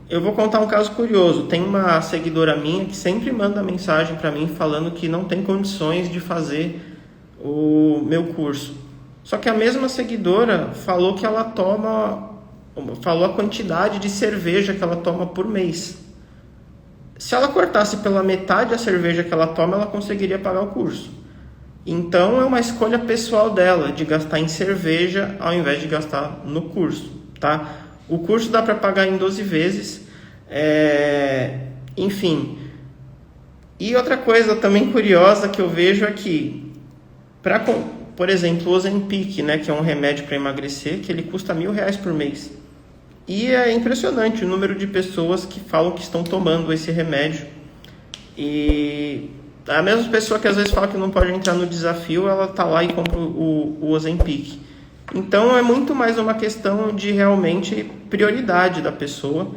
eu vou contar um caso curioso. Tem uma seguidora minha que sempre manda mensagem para mim falando que não tem condições de fazer o meu curso. Só que a mesma seguidora falou que ela falou a quantidade de cerveja que ela toma por mês. Se ela cortasse pela metade a cerveja que ela toma, ela conseguiria pagar o curso. Então é uma escolha pessoal dela de gastar em cerveja ao invés de gastar no curso, tá? O curso dá para pagar em 12 vezes. Enfim. E outra coisa também curiosa que eu vejo é que, por exemplo, o Ozempic, né, que é um remédio para emagrecer, que ele custa R$1.000 por mês. E é impressionante o número de pessoas que falam que estão tomando esse remédio. E a mesma pessoa que às vezes fala que não pode entrar no desafio, ela tá lá e compra o Ozempic. Então é muito mais uma questão de realmente prioridade da pessoa.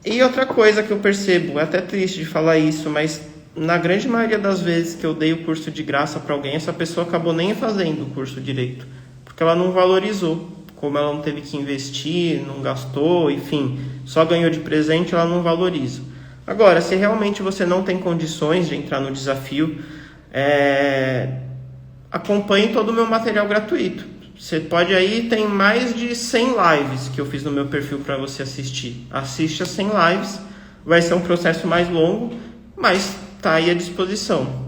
E outra coisa que eu percebo, é até triste de falar isso, mas na grande maioria das vezes que eu dei o curso de graça para alguém, essa pessoa acabou nem fazendo o curso direito, porque ela não valorizou. Como ela não teve que investir, não gastou, enfim, só ganhou de presente, ela não valoriza. Agora, se realmente você não tem condições de entrar no desafio, acompanhe todo o meu material gratuito. Você pode aí, tem mais de 100 lives que eu fiz no meu perfil para você assistir. Assiste as 100 lives, vai ser um processo mais longo, mas está aí à disposição.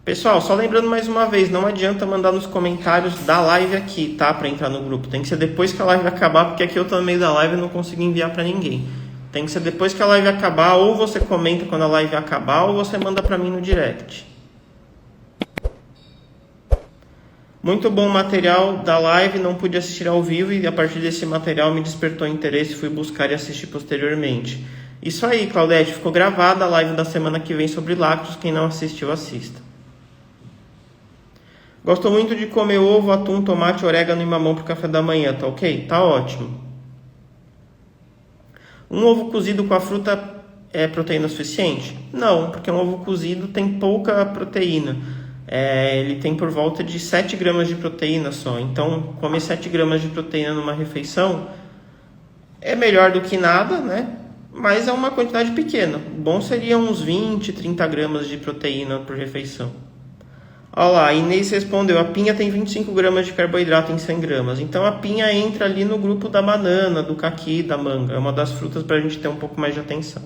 Pessoal, só lembrando mais uma vez, não adianta mandar nos comentários da live aqui, tá? Para entrar no grupo. Tem que ser depois que a live acabar, porque aqui eu tô no meio da live e não consigo enviar para ninguém. Tem que ser depois que a live acabar, ou você comenta quando a live acabar, ou você manda para mim no direct. Muito bom material da live, não pude assistir ao vivo e a partir desse material me despertou interesse e fui buscar e assistir posteriormente. Isso aí, Claudete, ficou gravada a live da semana que vem sobre lácteos, quem não assistiu, assista. Gosto muito de comer ovo, atum, tomate, orégano e mamão pro café da manhã, tá ok? Tá ótimo. Um ovo cozido com a fruta é proteína suficiente? Não, porque um ovo cozido tem pouca proteína. Ele tem por volta de 7 gramas de proteína só. Então, comer 7 gramas de proteína numa refeição é melhor do que nada, né? Mas é uma quantidade pequena. Bom seria uns 20, 30 gramas de proteína por refeição. Olha lá, a Inês respondeu, a pinha tem 25 gramas de carboidrato em 100 gramas. Então a pinha entra ali no grupo da banana, do caqui, da manga. É uma das frutas para a gente ter um pouco mais de atenção.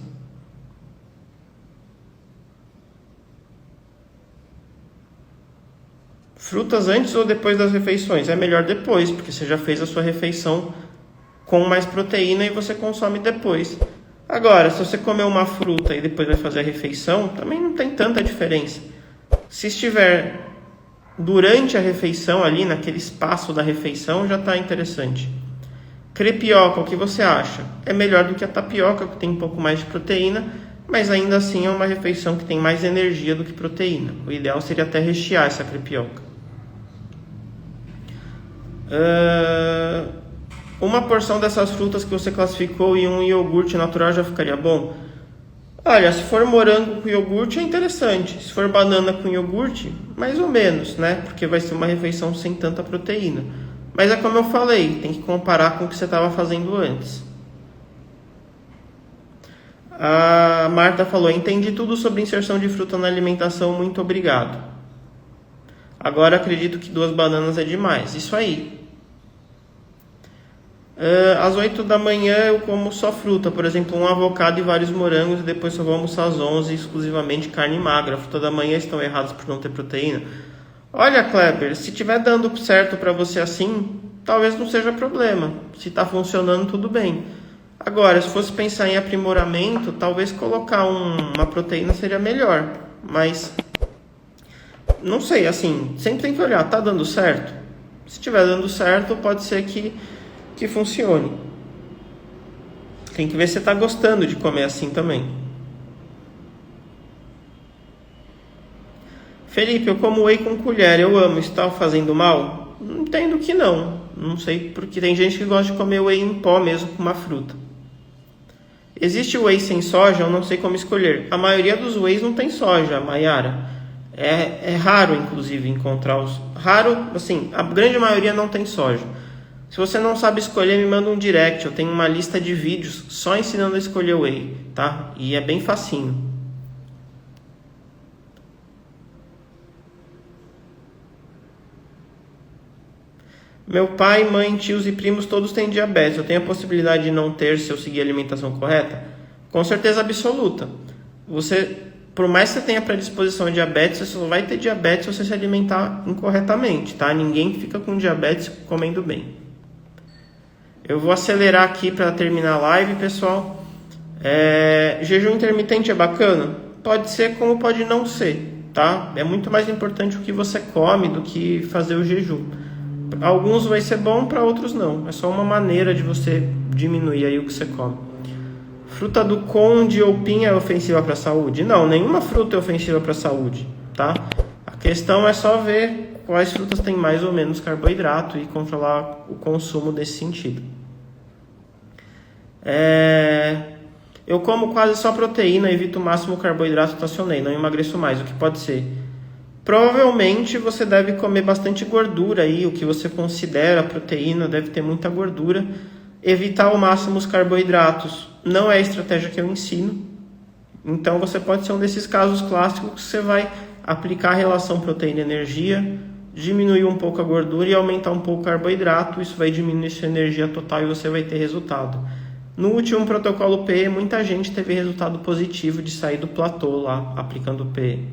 Frutas antes ou depois das refeições? É melhor depois, porque você já fez a sua refeição com mais proteína e você consome depois. Agora, se você comer uma fruta e depois vai fazer a refeição, também não tem tanta diferença. Se estiver durante a refeição ali, naquele espaço da refeição, já está interessante. Crepioca, o que você acha? É melhor do que a tapioca, que tem um pouco mais de proteína, mas ainda assim é uma refeição que tem mais energia do que proteína. O ideal seria até rechear essa crepioca. Uma porção dessas frutas que você classificou em um iogurte natural já ficaria bom? Olha, se for morango com iogurte é interessante. Se for banana com iogurte, mais ou menos, né? Porque vai ser uma refeição sem tanta proteína. Mas é como eu falei, tem que comparar com o que você estava fazendo antes. A Marta falou, entendi tudo sobre inserção de fruta na alimentação, muito obrigado. Agora acredito que 2 bananas é demais. Isso aí. Às 8 da manhã eu como só fruta, por exemplo, um avocado e vários morangos, e depois só vou almoçar às 11, exclusivamente carne magra. A fruta da manhã estão erradas por não ter proteína? Olha, Kleber, se estiver dando certo para você assim, talvez não seja problema. Se está funcionando, tudo bem. Agora, se fosse pensar em aprimoramento, talvez colocar uma proteína seria melhor. Mas, não sei, assim, sempre tem que olhar, tá dando certo? Se estiver dando certo, pode ser que funcione. Tem que ver se você está gostando de comer assim também. Felipe, eu como whey com colher, eu amo, está fazendo mal? Entendo que não. Não sei, porque tem gente que gosta de comer whey em pó mesmo com uma fruta. Existe whey sem soja? Eu não sei como escolher. A maioria dos wheys não tem soja, Mayara. É raro, inclusive, encontrar os... Raro, assim, a grande maioria não tem soja. Se você não sabe escolher, me manda um direct. Eu tenho uma lista de vídeos só ensinando a escolher o whey, tá? E é bem facinho. Meu pai, mãe, tios e primos todos têm diabetes. Eu tenho a possibilidade de não ter se eu seguir a alimentação correta? Com certeza absoluta. Por mais que você tenha predisposição a diabetes, você só vai ter diabetes se você se alimentar incorretamente, tá? Ninguém fica com diabetes comendo bem. Eu vou acelerar aqui para terminar a live, pessoal. Jejum intermitente é bacana? Pode ser como pode não ser, tá? É muito mais importante o que você come do que fazer o jejum. Alguns vai ser bom, para outros não. É só uma maneira de você diminuir aí o que você come. Fruta do conde ou pinha é ofensiva para a saúde? Não, nenhuma fruta é ofensiva para a saúde, tá? A questão é só ver quais frutas têm mais ou menos carboidrato e controlar o consumo desse sentido. Eu como quase só proteína, evito o máximo carboidrato, estacionei, não emagreço mais. O que pode ser? Provavelmente você deve comer bastante gordura aí, o que você considera proteína deve ter muita gordura. Evitar ao máximo os carboidratos não é a estratégia que eu ensino. Então você pode ser um desses casos clássicos que você vai aplicar a relação proteína-energia, diminuir um pouco a gordura e aumentar um pouco o carboidrato. Isso vai diminuir sua energia total e você vai ter resultado. No último protocolo PE, muita gente teve resultado positivo de sair do platô lá, aplicando PE.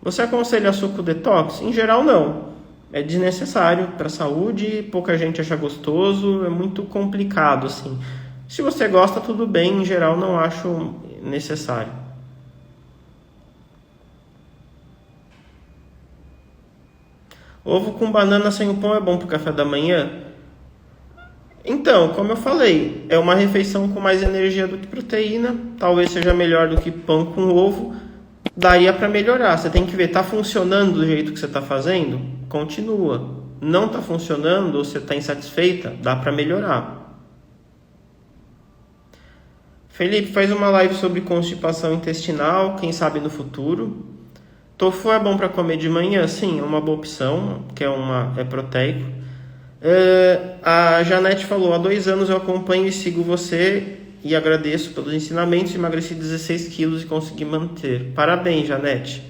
Você aconselha suco detox? Em geral, não. é desnecessário para a saúde, pouca gente acha gostoso, é muito complicado, assim. Se você gosta, tudo bem, em geral não acho necessário. Ovo com banana sem o pão é bom para o café da manhã? Então, como eu falei, é uma refeição com mais energia do que proteína, talvez seja melhor do que pão com ovo, daria para melhorar. Você tem que ver, está funcionando do jeito que você está fazendo? Continua. Não está funcionando ou você está insatisfeita? Dá para melhorar. Felipe, faz uma live sobre constipação intestinal, quem sabe no futuro. Tofu é bom para comer de manhã? Sim, é uma boa opção, que é proteico. A Janete falou, há 2 anos eu acompanho e sigo você e agradeço pelos ensinamentos, emagreci 16 quilos e consegui manter. Parabéns, Janete.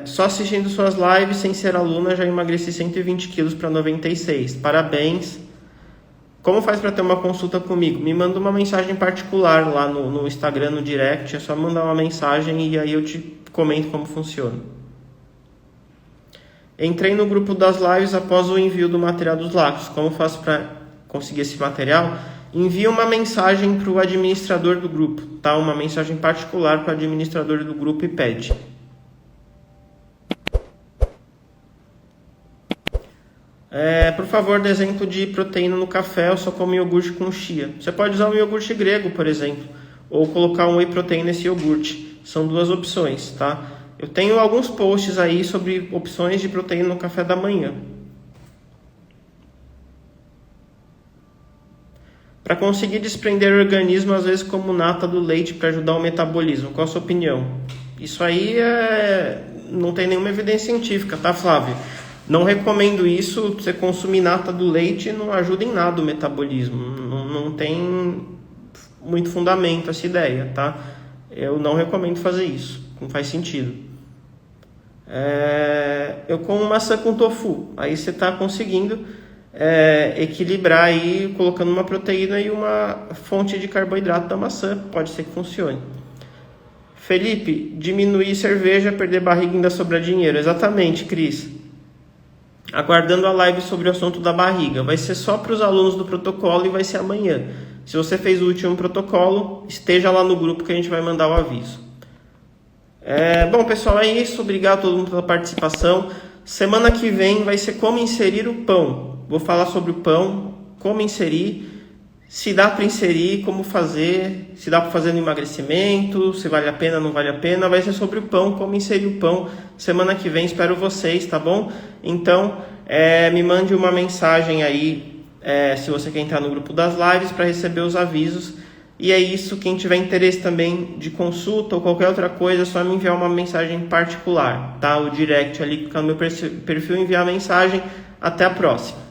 Só assistindo suas lives, sem ser aluna, já emagreci 120 quilos para 96. Parabéns. Como faz para ter uma consulta comigo? Me manda uma mensagem particular lá no Instagram, no direct. É só mandar uma mensagem e aí eu te comento como funciona. Entrei no grupo das lives após o envio do material dos lácteos. Como faço para conseguir esse material? Envia uma mensagem para o administrador do grupo, tá? Uma mensagem particular para o administrador do grupo e pede. Por favor, dê exemplo de proteína no café, eu só como iogurte com chia. Você pode usar um iogurte grego, por exemplo, ou colocar um whey protein nesse iogurte. São 2 opções, tá? Eu tenho alguns posts aí sobre opções de proteína no café da manhã. Para conseguir desprender o organismo, às vezes como nata do leite para ajudar o metabolismo. Qual a sua opinião? Isso aí não tem nenhuma evidência científica, tá, Flávio? Não recomendo isso, você consumir nata do leite não ajuda em nada o metabolismo, não tem muito fundamento essa ideia, tá? Eu não recomendo fazer isso, não faz sentido. Eu como maçã com tofu, aí você está conseguindo equilibrar aí, colocando uma proteína e uma fonte de carboidrato da maçã, pode ser que funcione. Felipe, diminuir cerveja, perder barriga e ainda sobrar dinheiro. Exatamente, Cris. Aguardando a live sobre o assunto da barriga. Vai ser só para os alunos do protocolo e vai ser amanhã. Se você fez o último protocolo, esteja lá no grupo que a gente vai mandar o aviso. Bom, pessoal, é isso. Obrigado a todo mundo pela participação. Semana que vem vai ser como inserir o pão. Vou falar sobre o pão, como inserir, se dá para inserir, como fazer, se dá para fazer no emagrecimento, se vale a pena, não vale a pena. Vai ser sobre o pão, como inserir o pão. Semana que vem, espero vocês, tá bom? Então, me mande uma mensagem aí, se você quer entrar no grupo das lives, para receber os avisos. E é isso, quem tiver interesse também de consulta ou qualquer outra coisa, é só me enviar uma mensagem particular, tá? O direct ali, clicar no meu perfil e enviar a mensagem. Até a próxima.